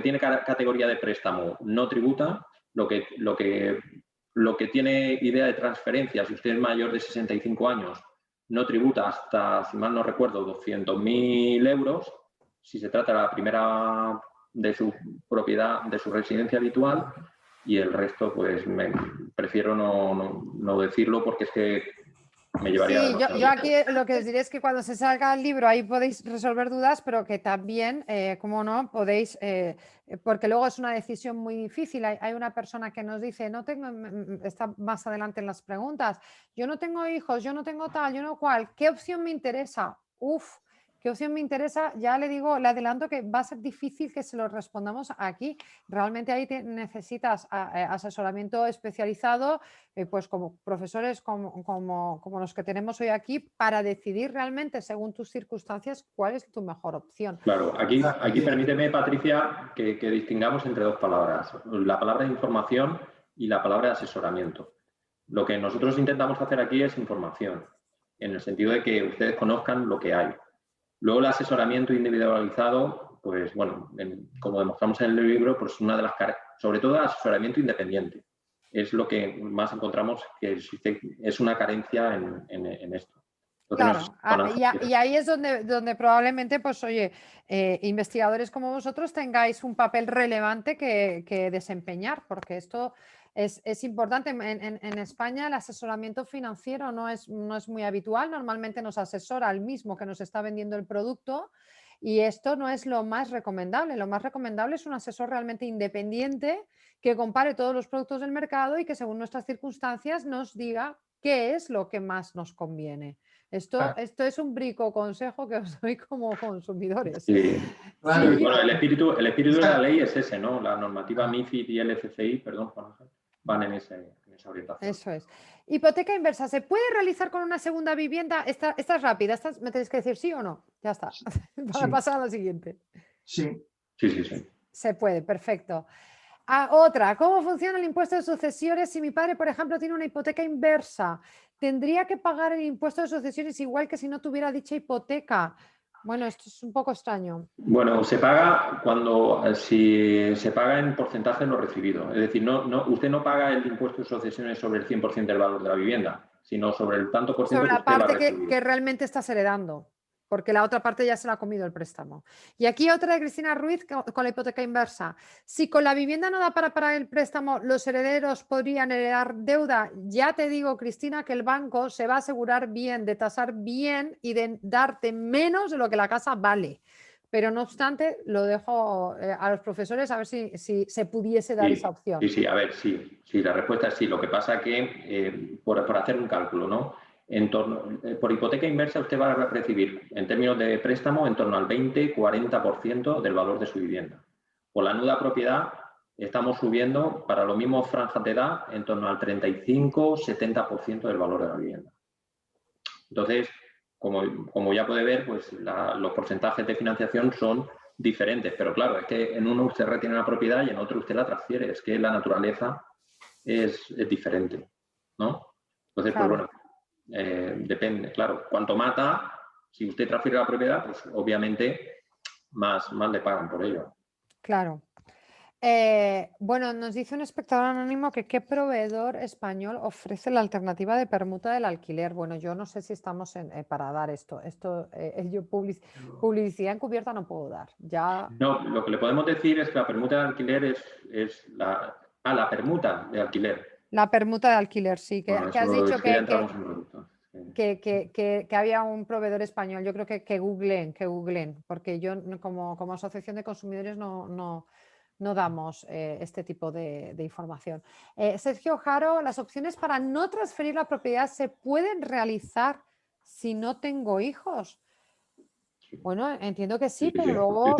tiene categoría de préstamo no tributa, lo que tiene idea de transferencia, si usted es mayor de 65 años, no tributa hasta, si mal no recuerdo, 200.000 euros, si se trata de la primera de su propiedad, de su residencia habitual, y el resto, pues prefiero no decirlo porque es que me llevaría yo aquí lo que os diré es que cuando se salga el libro ahí podéis resolver dudas, pero que también, como no, podéis, porque luego es una decisión muy difícil. Hay una persona que nos dice, no tengo, está más adelante en las preguntas, yo no tengo hijos, yo no tengo tal, yo no cual, ¿qué opción me interesa? ¿Qué opción me interesa? Ya le digo, le adelanto que va a ser difícil que se lo respondamos aquí. Realmente ahí necesitas asesoramiento especializado, pues como profesores como los que tenemos hoy aquí, para decidir realmente, según tus circunstancias, cuál es tu mejor opción. Claro, aquí permíteme, Patricia, que distingamos entre dos palabras, la palabra información y la palabra asesoramiento. Lo que nosotros intentamos hacer aquí es información, en el sentido de que ustedes conozcan lo que hay. Luego el asesoramiento individualizado, pues bueno, como demostramos en el libro, pues una de las sobre todo el asesoramiento independiente, es lo que más encontramos que existe, es una carencia en esto. Entonces, claro, y ahí es donde probablemente, pues oye, investigadores como vosotros tengáis un papel relevante que desempeñar, porque esto es importante. En España el asesoramiento financiero no es muy habitual, normalmente nos asesora el mismo que nos está vendiendo el producto y esto no es lo más recomendable. Lo más recomendable es un asesor realmente independiente que compare todos los productos del mercado y que según nuestras circunstancias nos diga qué es lo que más nos conviene. Esto es un brico consejo que os doy como consumidores. Sí. Claro, sí. Bueno, el espíritu de la ley es ese, ¿no? La normativa MiFID y el FCI, perdón, van en esa orientación. Eso es. Hipoteca inversa, ¿se puede realizar con una segunda vivienda? Esta es rápida, me tenéis que decir sí o no. Ya está. Para pasar a la siguiente. Sí. Se puede, perfecto. Otra, ¿cómo funciona el impuesto de sucesiones si mi padre, por ejemplo, tiene una hipoteca inversa? ¿Tendría que pagar el impuesto de sucesiones igual que si no tuviera dicha hipoteca? Bueno, esto es un poco extraño. Bueno, se paga si se paga en porcentaje de lo recibido. Es decir, usted no paga el impuesto de sucesiones sobre el 100% del valor de la vivienda, sino sobre el tanto por ciento sobre la parte que realmente estás heredando. porque la otra parte ya se la ha comido el préstamo. Y aquí otra de Cristina Ruiz con la hipoteca inversa. Si con la vivienda no da para pagar el préstamo, los herederos podrían heredar deuda. Ya te digo, Cristina, que el banco se va a asegurar bien, de tasar bien y de darte menos de lo que la casa vale. Pero no obstante, lo dejo a los profesores a ver si se pudiese dar esa opción. Sí, a ver, sí, la respuesta es sí. Lo que pasa que, por hacer un cálculo, ¿no? Por hipoteca inversa usted va a recibir, en términos de préstamo, en torno al 20-40% del valor de su vivienda. Por la nuda propiedad estamos subiendo, para los mismos franjas de edad, en torno al 35-70% del valor de la vivienda. Entonces, como ya puede ver, pues los porcentajes de financiación son diferentes, pero claro, es que en uno usted retiene la propiedad y en otro usted la transfiere. Es que la naturaleza es diferente, ¿no? Entonces, claro. Pues bueno, depende, claro. Cuanto mata, si usted transfiere la propiedad, pues obviamente más le pagan por ello. Claro. Bueno, nos dice un espectador anónimo que qué proveedor español ofrece la alternativa de permuta del alquiler. Bueno, yo no sé si estamos para dar esto. Yo publicidad encubierta no puedo dar. Ya... No, lo que le podemos decir es que la permuta de alquiler es la permuta de alquiler. La permuta de alquiler, sí. Que has dicho que había un proveedor español. Yo creo que googleen, porque yo como asociación de consumidores no damos este tipo de información. Sergio Jaro, ¿las opciones para no transferir la propiedad se pueden realizar si no tengo hijos? Bueno, entiendo que sí, pero luego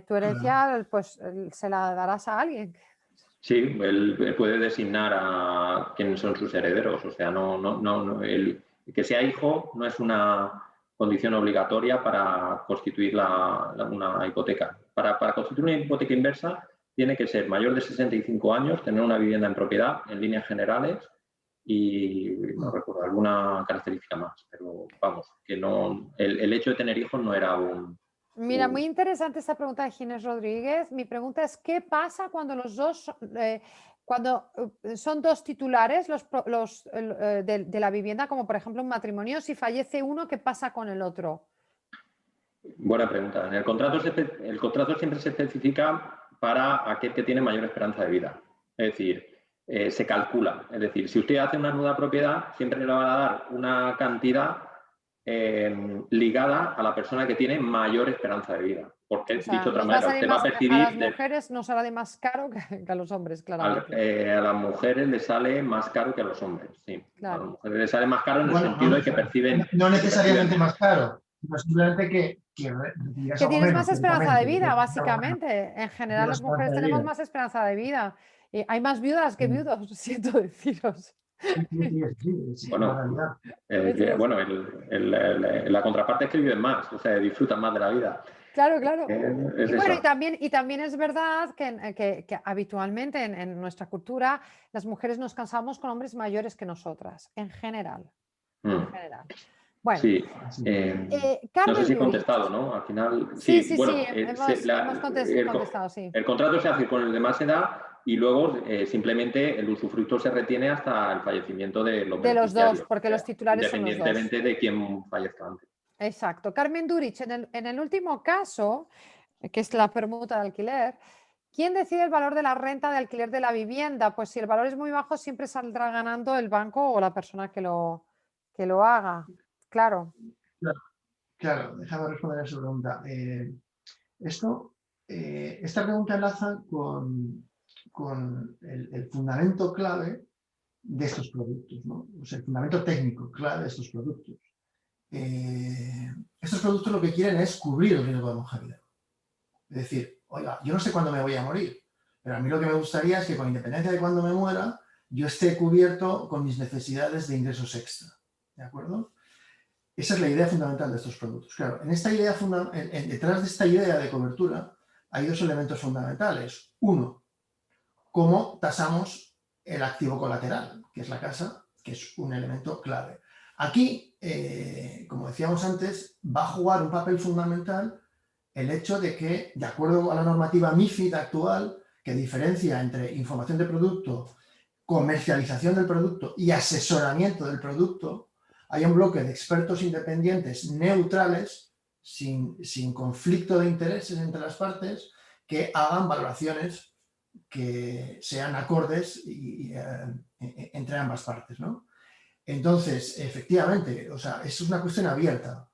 tu herencia pues se la darás a alguien. Sí, él puede designar a quiénes son sus herederos. O sea, que sea hijo no es una condición obligatoria para constituir una hipoteca. Para constituir una hipoteca inversa tiene que ser mayor de 65 años, tener una vivienda en propiedad en líneas generales y no recuerdo alguna característica más. Pero vamos, que no, el hecho de tener hijos no era un... Mira, muy interesante esta pregunta de Ginés Rodríguez. Mi pregunta es, ¿qué pasa cuando los dos, cuando son dos titulares de la vivienda, como por ejemplo un matrimonio, si fallece uno, ¿qué pasa con el otro? Buena pregunta. En el contrato siempre se especifica para aquel que tiene mayor esperanza de vida. Es decir, se calcula. Es decir, si usted hace una nuda propiedad, siempre le van a dar una cantidad ligada a la persona que tiene mayor esperanza de vida. Porque, dicho de otra manera, usted va a percibir... A las mujeres nos sale más caro que a los hombres, claramente. A las mujeres les sale más caro que a los hombres, sí. Claro. A las mujeres les sale más caro en el sentido de que perciben... No necesariamente más caro, sino simplemente que tienes más esperanza de vida, básicamente. En general, las mujeres tenemos más esperanza de vida. Hay más viudas que viudos, siento deciros. La contraparte es que viven más, o sea, disfrutan más de la vida. Claro. Y también es verdad que habitualmente en nuestra cultura las mujeres nos casamos con hombres mayores que nosotras, en general. Bueno, sí. No sé si he contestado, ¿no? Al final. Sí, hemos contestado, sí. El contrato se hace con el de más edad y luego simplemente el usufructo se retiene hasta el fallecimiento de los dos, porque los titulares son los dos. Independientemente de quién fallezca antes. Exacto. Carmen Durich, en el último caso, que es la permuta de alquiler, ¿quién decide el valor de la renta de alquiler de la vivienda? Pues si el valor es muy bajo, siempre saldrá ganando el banco o la persona que lo haga. Claro. Claro, déjame responder a esa pregunta. Esta pregunta enlaza con el fundamento clave de estos productos, ¿no? O sea, el fundamento técnico clave de estos productos. Estos productos lo que quieren es cubrir el riesgo de longevidad. Es decir, oiga, yo no sé cuándo me voy a morir, pero a mí lo que me gustaría es que con independencia de cuándo me muera, yo esté cubierto con mis necesidades de ingresos extra. ¿De acuerdo? Esa es la idea fundamental de estos productos. Claro, detrás de esta idea de cobertura hay dos elementos fundamentales. Uno, cómo tasamos el activo colateral, que es la casa, que es un elemento clave. Aquí, como decíamos antes, va a jugar un papel fundamental el hecho de que, de acuerdo a la normativa MiFID actual, que diferencia entre información de producto, comercialización del producto y asesoramiento del producto, haya un bloque de expertos independientes neutrales, sin conflicto de intereses entre las partes, que hagan valoraciones que sean acordes entre ambas partes, ¿no? Entonces, efectivamente, o sea, eso es una cuestión abierta.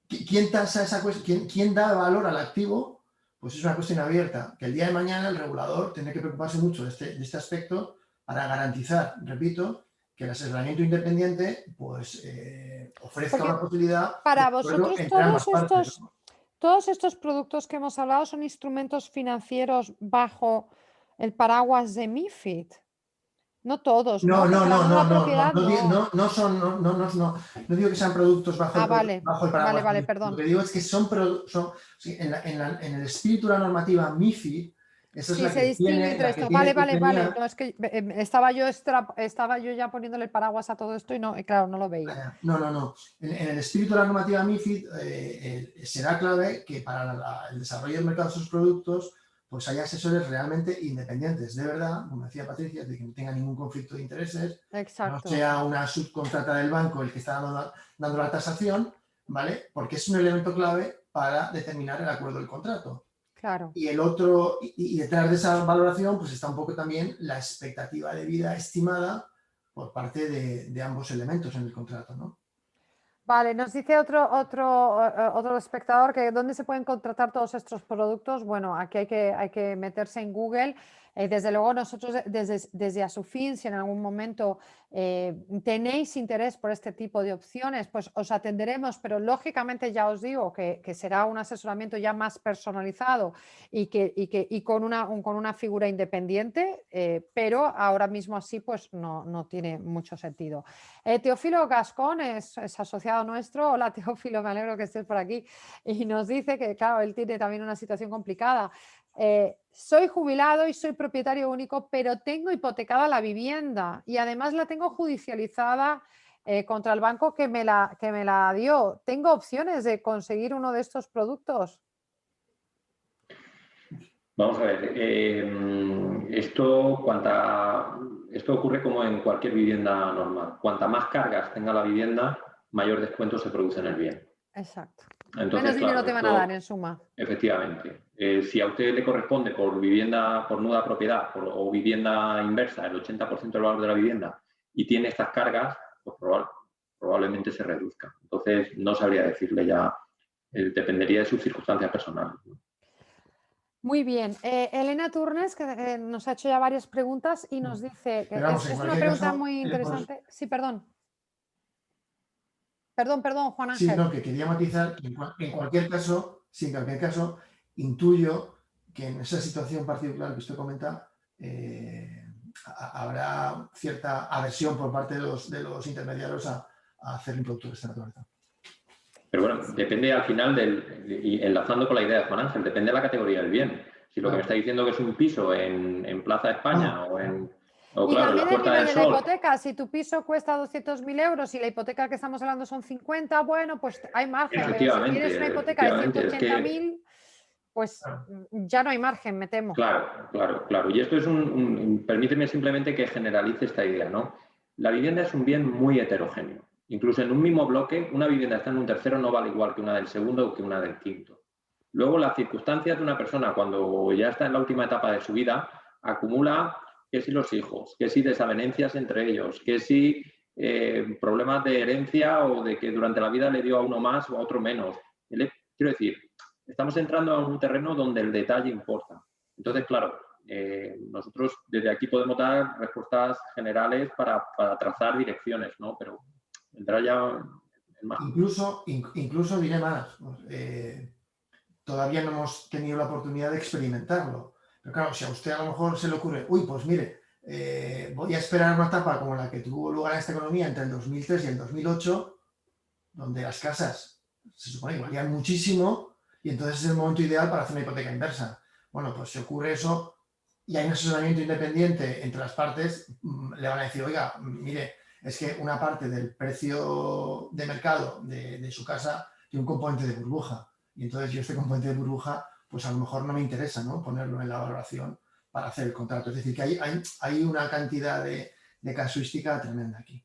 ¿Quién tasa esa cuestión? ¿Quién da valor al activo? Pues es una cuestión abierta, que el día de mañana el regulador tiene que preocuparse mucho de este aspecto para garantizar, repito, que el asesoramiento independiente pues ofrezca Porque una posibilidad de para acuerdo vosotros entre ambas partes, ¿no? todos estos productos que hemos hablado son instrumentos financieros bajo el paraguas de MiFID. No todos, No, ¿no? no, Contra la no, nueva no, no, propiedad, no, no. no son, no digo que sean productos Ah, vale, bajo el vale, paraguas. vale, Lo perdón. que digo es que sí, en el espíritu de la normativa MiFID, esa es Sí, se distingue entre la que esto. tiene Vale, que vale, vale. premiar. No, es que estaba yo ya poniéndole el paraguas a todo esto y no, claro, no lo veía. No. En el espíritu de la normativa MiFID será clave que para el desarrollo del mercado de sus productos pues haya asesores realmente independientes, de verdad, como decía Patricia, de que no tenga ningún conflicto de intereses, no Exacto, sea una subcontrata del banco el que está dando la tasación, ¿vale? Porque es un elemento clave para determinar el acuerdo del contrato. claro. Y el otro, y detrás de esa valoración, pues está un poco también la expectativa de vida estimada por parte de ambos elementos en el contrato, ¿no? Vale, nos dice otro espectador que dónde se pueden contratar todos estos productos. Bueno, aquí hay que meterse en Google. Desde luego nosotros desde Asufin, si en algún momento tenéis interés por este tipo de opciones, pues os atenderemos, pero lógicamente ya os digo que será un asesoramiento ya más personalizado y con una figura independiente, pero ahora mismo así pues no tiene mucho sentido. Teófilo Gascón es asociado nuestro. Hola Teófilo, me alegro que estés por aquí. Y nos dice que, claro, él tiene también una situación complicada. Soy jubilado y soy propietario único, pero tengo hipotecada la vivienda y además la tengo judicializada contra el banco que me la dio. ¿Tengo opciones de conseguir uno de estos productos? Vamos a ver, esto ocurre como en cualquier vivienda normal. Cuanta más cargas tenga la vivienda, mayor descuento se produce en el bien. Exacto. Entonces, Menos dinero claro, te van a dar en suma. efectivamente. Si a usted le corresponde por vivienda, por nuda propiedad o vivienda inversa, el 80% del valor de la vivienda, y tiene estas cargas, pues probablemente se reduzca. Entonces, no sabría decirle ya, dependería de sus circunstancias personales. Muy bien. Elena Turnes, que nos ha hecho ya varias preguntas y nos dice que Pero vamos, en es una cualquier pregunta caso, muy pues, interesante. Sí, perdón. Perdón, Juan sí, Ángel. no, que quería matizar que en cualquier caso, sí, en cualquier caso, intuyo que en esa situación particular que usted comenta, habrá cierta aversión por parte de los intermediarios a hacer un producto de esta naturaleza. Pero bueno, depende al final y enlazando con la idea de Juan Ángel, depende de la categoría del bien. Si lo que me está diciendo que es un piso en Plaza España o Y claro, en también la el Puerta nivel del de la Sol. hipoteca. Si tu piso cuesta 200.000 euros y la hipoteca que estamos hablando son 50, bueno, pues hay margen. Pero si tienes una hipoteca de Es que 180.000, pues ya no hay margen, me temo. Claro. Y esto es permíteme simplemente que generalice esta idea, ¿no? La vivienda es un bien muy heterogéneo. Incluso en un mismo bloque, una vivienda está en un tercero no vale igual que una del segundo o que una del quinto. Luego, las circunstancias de una persona cuando ya está en la última etapa de su vida, acumula que si los hijos, que si desavenencias entre ellos, que si problemas de herencia o de que durante la vida le dio a uno más o a otro menos. Quiero decir, estamos entrando a un terreno donde el detalle importa. Entonces, claro, nosotros desde aquí podemos dar respuestas generales para trazar direcciones, ¿no? Pero entrar ya en más. Incluso diré más, todavía no hemos tenido la oportunidad de experimentarlo. Pero claro, si a usted a lo mejor se le ocurre, uy, pues mire, voy a esperar una etapa como la que tuvo lugar en esta economía entre el 2003 y el 2008, donde las casas se supone que valían muchísimo y entonces es el momento ideal para hacer una hipoteca inversa. Bueno, pues si ocurre eso y hay un asesoramiento independiente entre las partes, le van a decir, oiga, mire, es que una parte del precio de mercado de su casa tiene un componente de burbuja. Y entonces yo este componente de burbuja, pues a lo mejor no me interesa, ¿no?, ponerlo en la valoración para hacer el contrato. Es decir, que hay una cantidad de casuística tremenda aquí.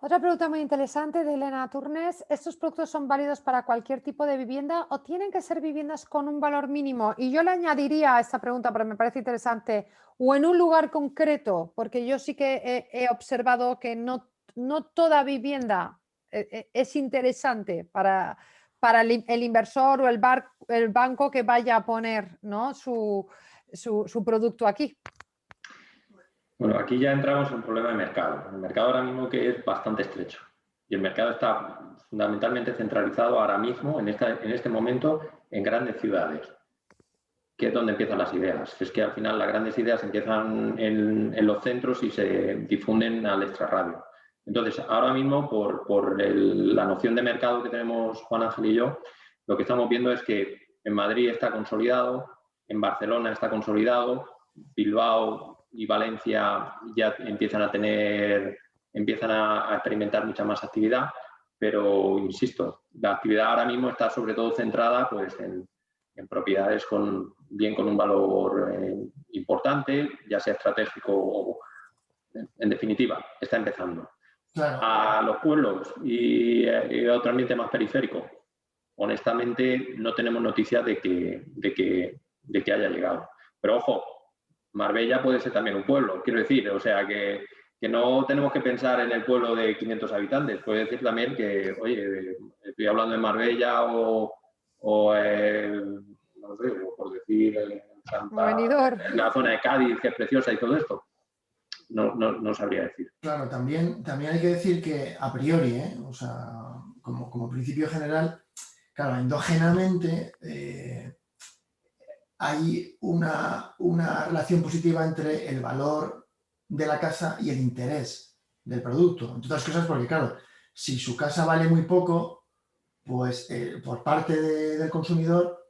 Otra pregunta muy interesante de Elena Turnes. ¿Estos productos son válidos para cualquier tipo de vivienda o tienen que ser viviendas con un valor mínimo? Y yo le añadiría a esta pregunta, pero me parece interesante, o en un lugar concreto, porque yo sí que he observado que no toda vivienda es interesante para el inversor o el banco que vaya a poner, ¿no?, su producto aquí. Bueno, aquí ya entramos en un problema de mercado. El mercado ahora mismo que es bastante estrecho. Y el mercado está fundamentalmente centralizado ahora mismo, en este momento, en grandes ciudades, que es donde empiezan las ideas. Es que al final las grandes ideas empiezan en los centros y se difunden al extrarradio. Entonces, ahora mismo, por la noción de mercado que tenemos Juan Ángel y yo, lo que estamos viendo es que en Madrid está consolidado, en Barcelona está consolidado, Bilbao y Valencia ya empiezan a experimentar mucha más actividad, pero insisto, la actividad ahora mismo está sobre todo centrada pues, en propiedades con un valor importante, ya sea estratégico o, en definitiva, está empezando. Claro. A los pueblos y a otro ambiente más periférico, honestamente no tenemos noticias de que haya llegado. Pero ojo, Marbella puede ser también un pueblo, quiero decir, o sea que no tenemos que pensar en el pueblo de 500 habitantes, puede decir también que, oye, estoy hablando de Marbella o no sé, por decir la zona de Cádiz, que es preciosa y todo esto. No sabría decir. Claro, también hay que decir que a priori, o sea, como principio general, claro, endógenamente hay una relación positiva entre el valor de la casa y el interés del producto. Entre otras cosas porque, claro, si su casa vale muy poco, pues por parte del consumidor,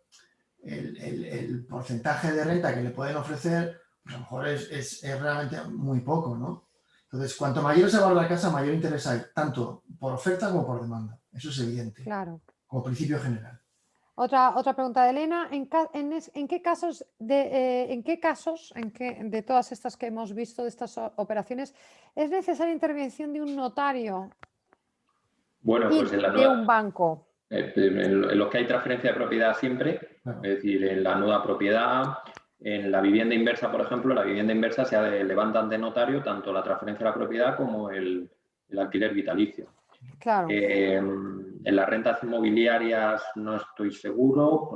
el porcentaje de renta que le pueden ofrecer, pues a lo mejor es realmente muy poco, ¿no? Entonces, cuanto mayor es el valor de la casa, mayor interés hay, tanto por oferta como por demanda. Eso es evidente, Claro. como principio general. Otra pregunta de Elena. ¿En qué casos de todas estas que hemos visto, de estas operaciones, es necesaria intervención de un notario bueno, y pues de un banco? En los que hay transferencia de propiedad siempre, Claro. Es decir, en la nueva propiedad, en la vivienda inversa, por ejemplo, la vivienda inversa se levanta ante notario tanto la transferencia de la propiedad como el alquiler vitalicio. Claro. En las rentas inmobiliarias no estoy seguro,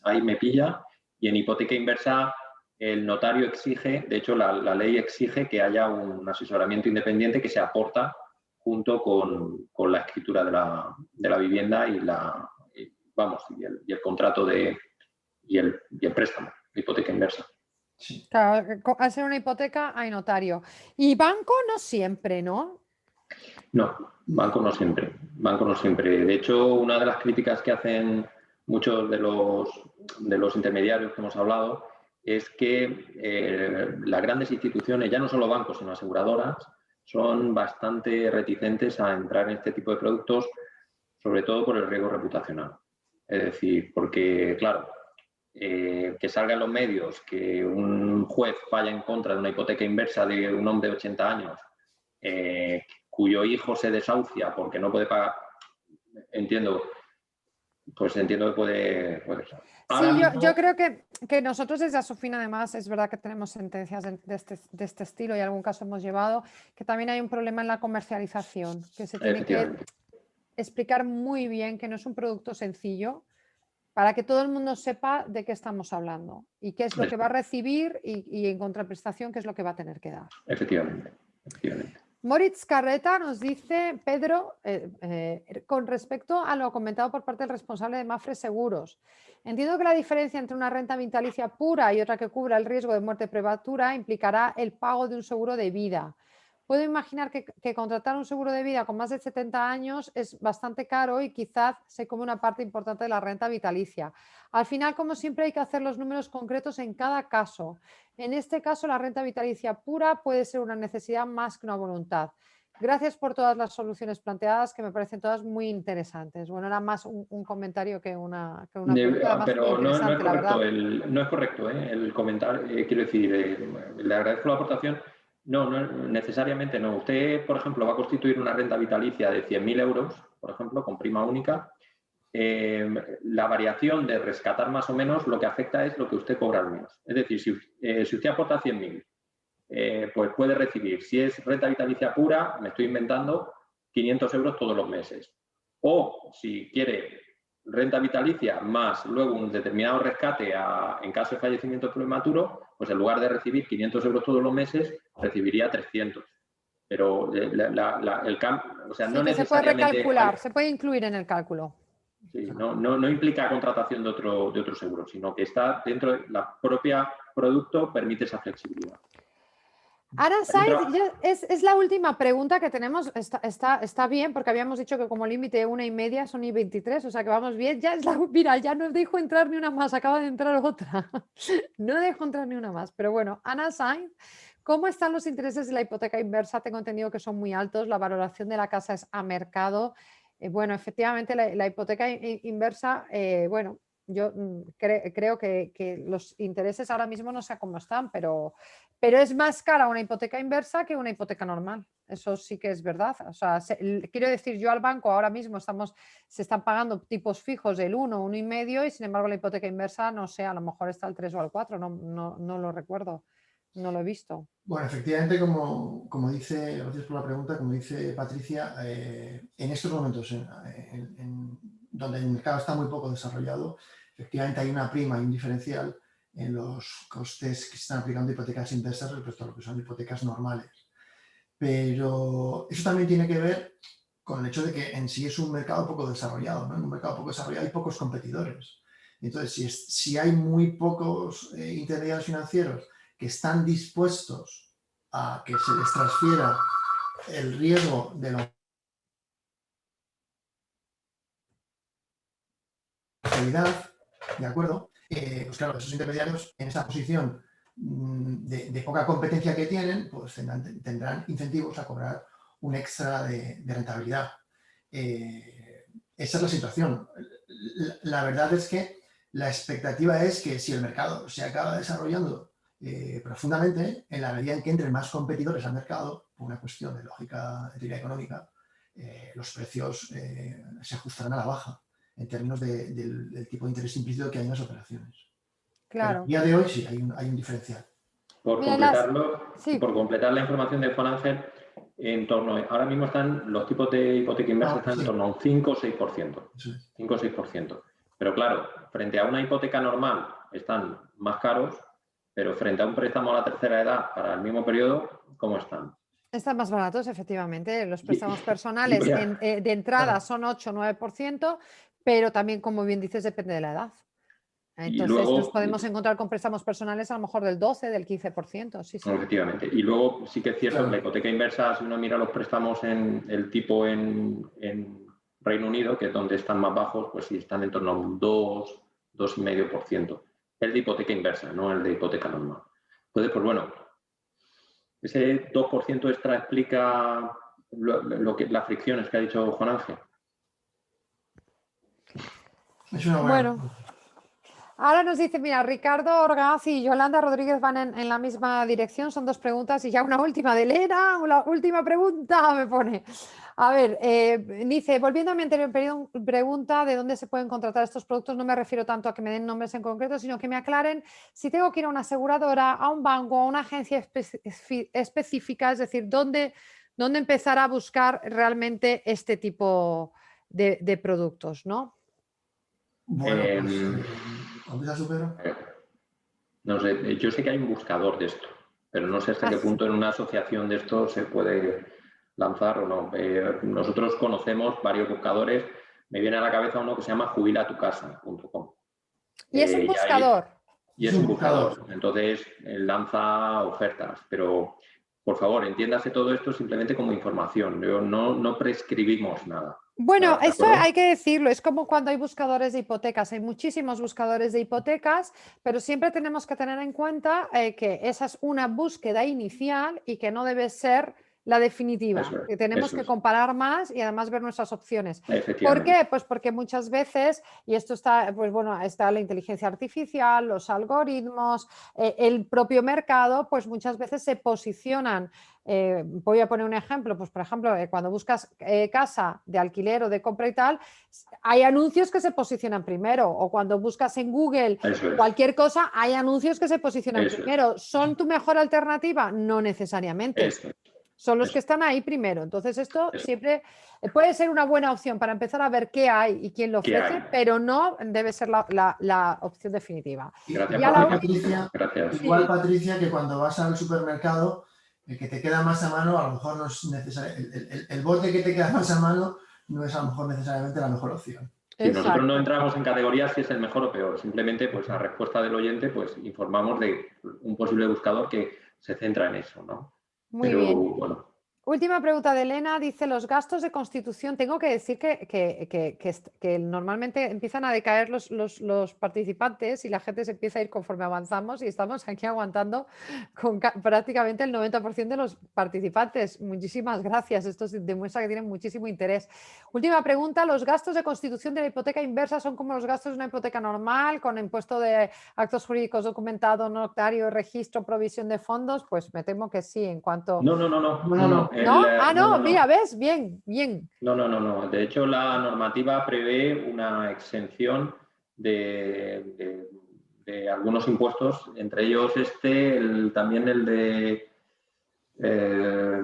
ahí me pilla, y en hipoteca inversa el notario exige, de hecho la ley exige que haya un asesoramiento independiente que se aporta junto con la escritura de la vivienda y el contrato y el préstamo, la hipoteca inversa. Sí. Claro, al ser una hipoteca hay notario. Y banco no siempre, ¿no? No, banco no siempre. Banco no siempre. De hecho, una de las críticas que hacen muchos de los intermediarios que hemos hablado es que las grandes instituciones, ya no solo bancos, sino aseguradoras, son bastante reticentes a entrar en este tipo de productos, sobre todo por el riesgo reputacional. Es decir, porque, claro, que salga en los medios que un juez falla en contra de una hipoteca inversa de un hombre de 80 años, cuyo hijo se desahucia porque no puede pagar, entiendo que puede ser. Sí, yo creo que nosotros desde Asofina, además, es verdad que tenemos sentencias de este estilo y en algún caso hemos llevado, que también hay un problema en la comercialización, que se tiene que explicar muy bien que no es un producto sencillo para que todo el mundo sepa de qué estamos hablando y qué es lo que va a recibir y en contraprestación qué es lo que va a tener que dar. Efectivamente. Moritz Carreta nos dice, Pedro, con respecto a lo comentado por parte del responsable de Mafre Seguros, entiendo que la diferencia entre una renta vitalicia pura y otra que cubra el riesgo de muerte prematura implicará el pago de un seguro de vida. Puedo imaginar que contratar un seguro de vida con más de 70 años es bastante caro y quizás se come una parte importante de la renta vitalicia. Al final, como siempre, hay que hacer los números concretos en cada caso. En este caso, la renta vitalicia pura puede ser una necesidad más que una voluntad. Gracias por todas las soluciones planteadas, que me parecen todas muy interesantes. Bueno, era más un comentario que una pregunta. Pero no es correcto, no es correcto el comentario. Quiero decir, le agradezco la aportación. No, no, necesariamente no. Usted, por ejemplo, va a constituir una renta vitalicia de 100.000 euros, por ejemplo, con prima única. La variación de rescatar más o menos lo que afecta es lo que usted cobra al mes. Es decir, si usted aporta 100.000, pues puede recibir, si es renta vitalicia pura, me estoy inventando, 500 euros todos los meses. O si quiere renta vitalicia más luego un determinado rescate en caso de fallecimiento prematuro, pues en lugar de recibir 500 euros todos los meses, recibiría 300. Pero el cambio, o sea, Sí, no que se puede necesariamente recalcular, se puede incluir en el cálculo. Sí, no implica contratación de otro seguro, sino que está dentro de la propia producto, permite esa flexibilidad. Ana Saiz, es la última pregunta que tenemos. Está bien, porque habíamos dicho que como límite 1,5 son 1,23, o sea que vamos bien. Mira, ya no dejo entrar ni una más, acaba de entrar otra. No dejo entrar ni una más. Pero bueno, Ana Saiz, ¿cómo están los intereses de la hipoteca inversa? Tengo entendido que son muy altos, la valoración de la casa es a mercado. Bueno, efectivamente, la hipoteca inversa, bueno, yo creo que los intereses ahora mismo no sé cómo están, pero es más cara una hipoteca inversa que una hipoteca normal. Eso sí que es verdad. O sea, quiero decir, yo al banco ahora mismo se están pagando tipos fijos del 1, 1,5 y sin embargo la hipoteca inversa, no sé, a lo mejor está al 3 o al 4, no lo recuerdo, no lo he visto. Bueno, efectivamente, como dice, gracias por la pregunta, como dice Patricia, en estos momentos donde el mercado está muy poco desarrollado, efectivamente hay una prima y un diferencial en los costes que se están aplicando hipotecas inversas respecto a lo que son hipotecas normales. Pero eso también tiene que ver con el hecho de que en sí es un mercado poco desarrollado, ¿no? En un mercado poco desarrollado hay pocos competidores. Entonces, si hay muy pocos intermediarios financieros que están dispuestos a que se les transfiera el riesgo de la calidad, ¿de acuerdo? Pues claro, esos intermediarios en esa posición de poca competencia que tienen, pues tendrán incentivos a cobrar un extra de rentabilidad. Esa es la situación. La verdad es que la expectativa es que si el mercado se acaba desarrollando profundamente, en la medida en que entren más competidores al mercado, por una cuestión de lógica, de teoría económica, los precios se ajustarán a la baja en términos del tipo de interés implícito que hay en las operaciones. Claro. Pero a día de hoy sí, hay un diferencial. Por completar la información de Juan Ángel, ahora mismo están los tipos de hipoteca inversa están en torno a un 5 o 6%. 5 o 6%. Pero claro, frente a una hipoteca normal están más caros, pero frente a un préstamo a la tercera edad para el mismo periodo, ¿cómo están? Están más baratos, efectivamente. Los préstamos personales de entrada son 8 o 9%, pero también, como bien dices, depende de la edad. Entonces, nos podemos encontrar con préstamos personales a lo mejor del 12, del 15%. Sí, sí. Efectivamente. Y luego sí que es cierto que la hipoteca inversa, si uno mira los préstamos el tipo en Reino Unido, que es donde están más bajos, pues sí están en torno a un 2, 2,5%. El de hipoteca inversa, no el de hipoteca normal. Entonces, pues bueno, ese 2% extra explica las fricciones que ha dicho Juan Ángel. Bueno, ahora nos dice, mira, Ricardo Orgaz y Yolanda Rodríguez van en la misma dirección, son 2 preguntas y ya una última de Elena, una última pregunta me pone. A ver, dice, volviendo a mi anterior pregunta de dónde se pueden contratar estos productos, no me refiero tanto a que me den nombres en concreto, sino que me aclaren si tengo que ir a una aseguradora, a un banco, a una agencia específica, es decir, dónde empezar a buscar realmente este tipo de productos, ¿no? Bueno, pues, no sé, yo sé que hay un buscador de esto, pero no sé hasta qué punto en una asociación de esto se puede lanzar o no. Nosotros conocemos varios buscadores, me viene a la cabeza uno que se llama jubilatucasa.com. Y es un buscador. Y es un buscador, entonces lanza ofertas, pero por favor, entiéndase todo esto simplemente como información, no prescribimos nada. Bueno, esto hay que decirlo, es como cuando hay buscadores de hipotecas, hay muchísimos buscadores de hipotecas, pero siempre tenemos que tener en cuenta que esa es una búsqueda inicial y que no debe ser la definitiva, Eso es, que tenemos eso que es. comparar más y además ver nuestras opciones. ¿Por Efectivamente. qué? Pues porque muchas veces, y esto está, pues bueno, está la inteligencia artificial, los algoritmos, el propio mercado, pues muchas veces se posicionan. Voy a poner un ejemplo, pues por ejemplo, cuando buscas casa de alquiler o de compra y tal, hay anuncios que se posicionan primero, o cuando buscas en Google Eso es. cualquier cosa, hay anuncios que se posicionan Eso es. primero. ¿Son tu mejor alternativa? No necesariamente. Eso es. Son los Eso que están ahí primero. Entonces, esto Eso. siempre puede ser una buena opción para empezar a ver qué hay y quién lo ¿Qué ofrece, hay? pero no debe ser la opción definitiva. Gracias Ya por la Igual, la Patricia, Gracias. igual, sí, Patricia, que cuando vas al supermercado, el que te queda más a mano, a lo mejor no es necesario. El bote que te queda más a mano no es a lo mejor necesariamente la mejor opción. Sí, nosotros no exacto. entramos en categorías si es el mejor o peor. Simplemente, pues a respuesta del oyente, pues informamos de un posible buscador que se centra en eso, ¿no? Muy Pero bien. bueno, Última pregunta de Elena, dice, los gastos de constitución, tengo que decir que normalmente empiezan a decaer los participantes y la gente se empieza a ir conforme avanzamos y estamos aquí aguantando con prácticamente el 90% de los participantes. Muchísimas gracias, esto demuestra que tienen muchísimo interés. Última pregunta, ¿los gastos de constitución de la hipoteca inversa son como los gastos de una hipoteca normal, con impuesto de actos jurídicos documentados, notario, registro, provisión de fondos? Pues me temo que sí, en cuanto... no, no, no, no, No, no, no, no. no. ¿No? Ah, No, no, no, mira, no. ¿ves? Bien, bien. No, no, no, no. De hecho, la normativa prevé una exención de algunos impuestos, entre ellos también el de eh,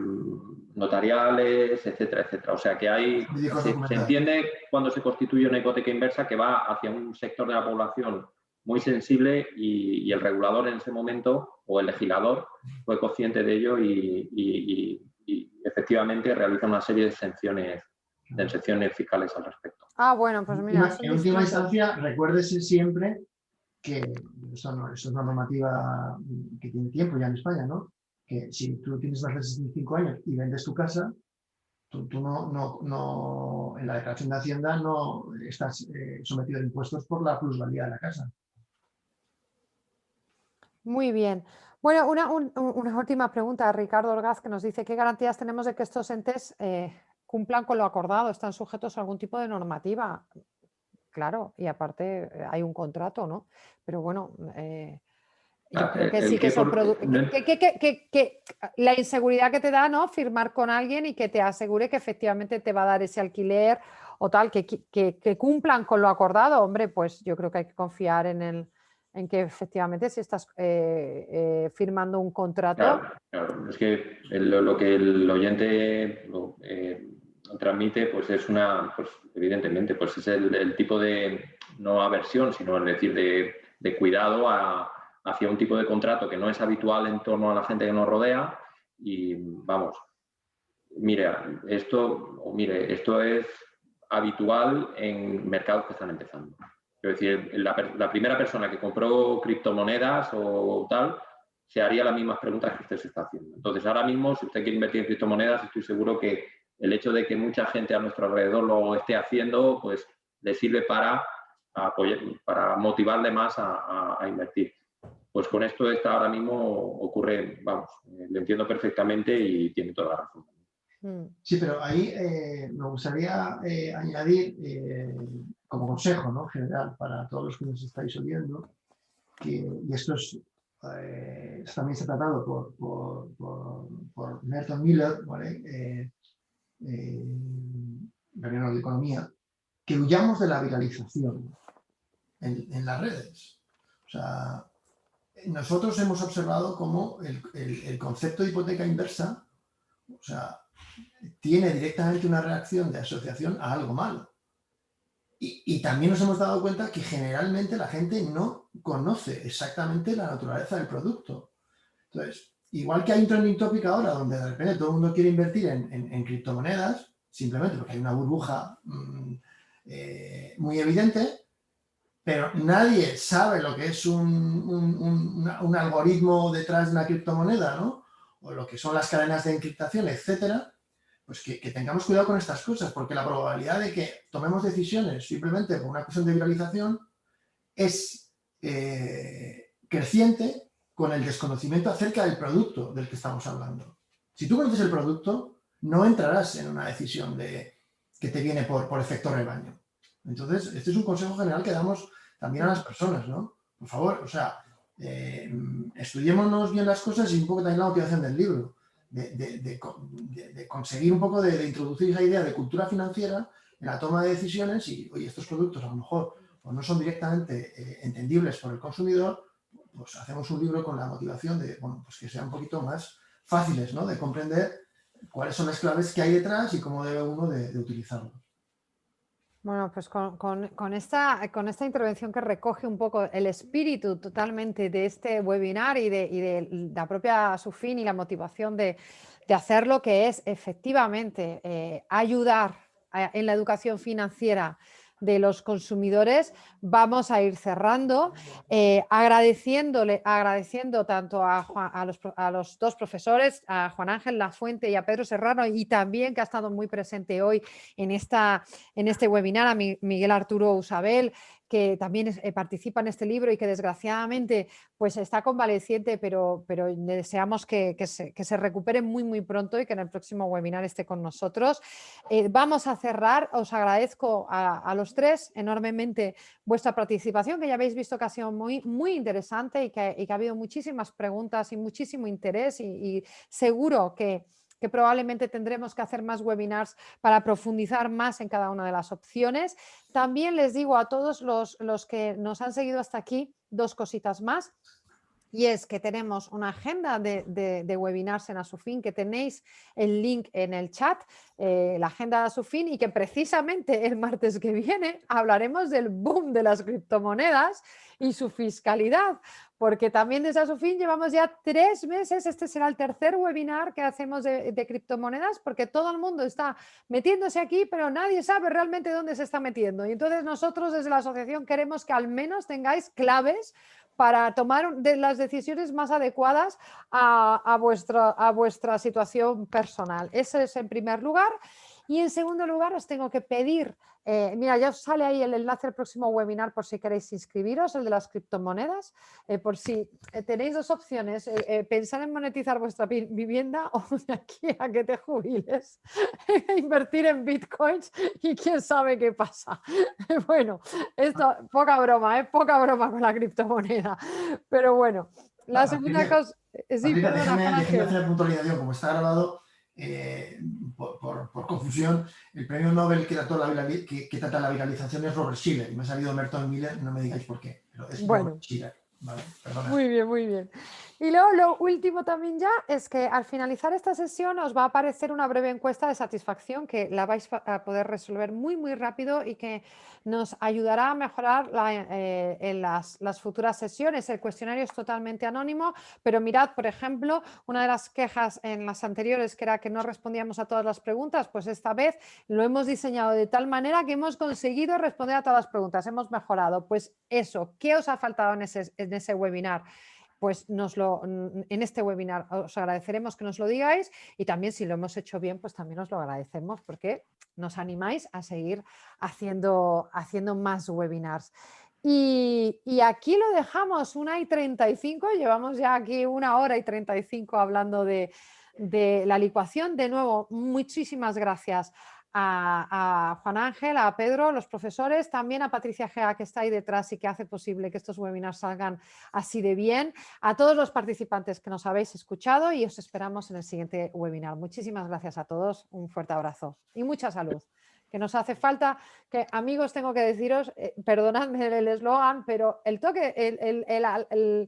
notariales, etcétera, etcétera. O sea que Jurídicos se documentados. entiende cuando se constituye una hipoteca inversa que va hacia un sector de la población muy sensible y el regulador en ese momento o el legislador fue consciente de ello y efectivamente realiza una serie de exenciones fiscales al respecto. Ah, bueno, pues mira, eso es En última distinto. instancia, recuérdese siempre que eso es una normativa que tiene tiempo ya en España, ¿no? Que si tú tienes más de 65 años y vendes tu casa, tú no, en la declaración de Hacienda no estás sometido a impuestos por la plusvalía de la casa. Muy bien. Bueno, una última pregunta a Ricardo Orgaz, que nos dice, ¿qué garantías tenemos de que estos entes cumplan con lo acordado? ¿Están sujetos a algún tipo de normativa? Claro, y aparte hay un contrato, ¿no? Pero bueno, yo creo que sí que son la inseguridad que te da, ¿no? Firmar con alguien y que te asegure que efectivamente te va a dar ese alquiler o tal, que cumplan con lo acordado, hombre, pues yo creo que hay que confiar en que efectivamente si estás firmando un contrato. Claro, claro. Es que lo que el oyente transmite, pues es pues evidentemente, pues es el tipo de, no aversión, sino es decir, de cuidado hacia un tipo de contrato que no es habitual en torno a la gente que nos rodea. Y vamos, mire, esto es habitual en mercados que están empezando. Es decir, la primera persona que compró criptomonedas o tal, se haría las mismas preguntas que usted se está haciendo. Entonces, ahora mismo, si usted quiere invertir en criptomonedas, estoy seguro que el hecho de que mucha gente a nuestro alrededor lo esté haciendo, pues le sirve para motivarle más a invertir. Pues con esto ahora mismo ocurre, vamos, lo entiendo perfectamente y tiene toda la razón. Sí, pero ahí me gustaría añadir como consejo, ¿no? General para todos los que nos estáis oyendo, y esto también se ha tratado por Merton Miller, ¿vale? Premio de Economía, que huyamos de la viralización en las redes. O sea, nosotros hemos observado cómo el concepto de hipoteca inversa, o sea, tiene directamente una reacción de asociación a algo malo. Y también nos hemos dado cuenta que generalmente la gente no conoce exactamente la naturaleza del producto. Entonces, igual que hay un trending topic ahora donde de repente todo el mundo quiere invertir en criptomonedas, simplemente porque hay una burbuja muy evidente, pero nadie sabe lo que es un algoritmo detrás de una criptomoneda, ¿no? O lo que son las cadenas de encriptación, etcétera. Pues que tengamos cuidado con estas cosas, porque la probabilidad de que tomemos decisiones simplemente por una cuestión de viralización es creciente con el desconocimiento acerca del producto del que estamos hablando. Si tú conoces el producto, no entrarás en una decisión que te viene por efecto rebaño. Entonces, este es un consejo general que damos también a las personas, ¿no? Por favor, o sea, estudiémonos bien las cosas y un poco también la motivación del libro, de conseguir un poco de introducir esa idea de cultura financiera en la toma de decisiones y, oye, estos productos a lo mejor pues no son directamente entendibles por el consumidor, pues hacemos un libro con la motivación de, bueno, pues que sea un poquito más fáciles, ¿no? De comprender cuáles son las claves que hay detrás y cómo debe uno de utilizarlos. Bueno, pues con esta intervención que recoge un poco el espíritu totalmente de este webinar y de la propia Sufin y la motivación de hacerlo, que es efectivamente ayudar en la educación financiera de los consumidores, vamos a ir cerrando, agradeciendo tanto a los dos profesores, a Juan Ángel Lafuente y a Pedro Serrano, y también que ha estado muy presente hoy en este webinar, a Miguel Arturo Usabel, que también participa en este libro y que desgraciadamente pues está convaleciente, pero deseamos que se recupere muy, muy pronto y que en el próximo webinar esté con nosotros. Vamos a cerrar, os agradezco a los tres enormemente vuestra participación, que ya habéis visto que ha sido muy, muy interesante y que ha habido muchísimas preguntas y muchísimo interés y seguro que probablemente tendremos que hacer más webinars para profundizar más en cada una de las opciones. También les digo a todos los que nos han seguido hasta aquí dos cositas más. Y es que tenemos una agenda de webinars en Asufin, que tenéis el link en el chat, la agenda de Asufin, y que precisamente el martes que viene hablaremos del boom de las criptomonedas y su fiscalidad, porque también desde Asufin llevamos ya 3 meses, este será el tercer webinar que hacemos de criptomonedas, porque todo el mundo está metiéndose aquí, pero nadie sabe realmente dónde se está metiendo. Y entonces nosotros desde la asociación queremos que al menos tengáis claves para tomar las decisiones más adecuadas a vuestra situación personal. Ese es en primer lugar. Y en segundo lugar os tengo que pedir, mira, ya os sale ahí el enlace al próximo webinar por si queréis inscribiros, el de las criptomonedas, por si tenéis dos opciones, pensar en monetizar vuestra vivienda o de aquí a que te jubiles, invertir en bitcoins y quién sabe qué pasa. Bueno, esto, poca broma con la criptomoneda, pero bueno, la segunda cosa... Sí, perdona, Juan déjeme Ángel. hacer la puntualización, como está grabado, por confusión, el premio Nobel que trata la viralización es Robert Schiller, y me ha salido Merton Miller, no me digáis por qué, pero es Bueno. Robert Schiller. Vale, perdona. Muy bien, muy bien. Y luego lo último también ya es que al finalizar esta sesión os va a aparecer una breve encuesta de satisfacción que la vais a poder resolver muy, muy rápido y que nos ayudará a mejorar en las futuras sesiones. El cuestionario es totalmente anónimo, pero mirad, por ejemplo, una de las quejas en las anteriores, que era que no respondíamos a todas las preguntas, pues esta vez lo hemos diseñado de tal manera que hemos conseguido responder a todas las preguntas, hemos mejorado. Pues eso, ¿qué os ha faltado en ese webinar? Pues en este webinar os agradeceremos que nos lo digáis, y también si lo hemos hecho bien, pues también os lo agradecemos porque nos animáis a seguir haciendo más webinars. Y aquí lo dejamos, 1:35, llevamos ya aquí 1:35 hablando de la licuación. De nuevo, muchísimas gracias a Juan Ángel, a Pedro, los profesores, también a Patricia Gea, que está ahí detrás y que hace posible que estos webinars salgan así de bien, a todos los participantes que nos habéis escuchado, y os esperamos en el siguiente webinar. Muchísimas gracias a todos, un fuerte abrazo y mucha salud, que nos hace falta. Que, amigos, tengo que deciros, perdonadme el eslogan, pero el toque, el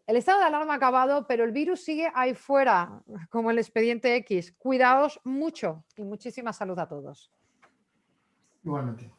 estado de alarma ha acabado, pero el virus sigue ahí fuera, como el expediente X. Cuidaos mucho y muchísima salud a todos. Igualmente.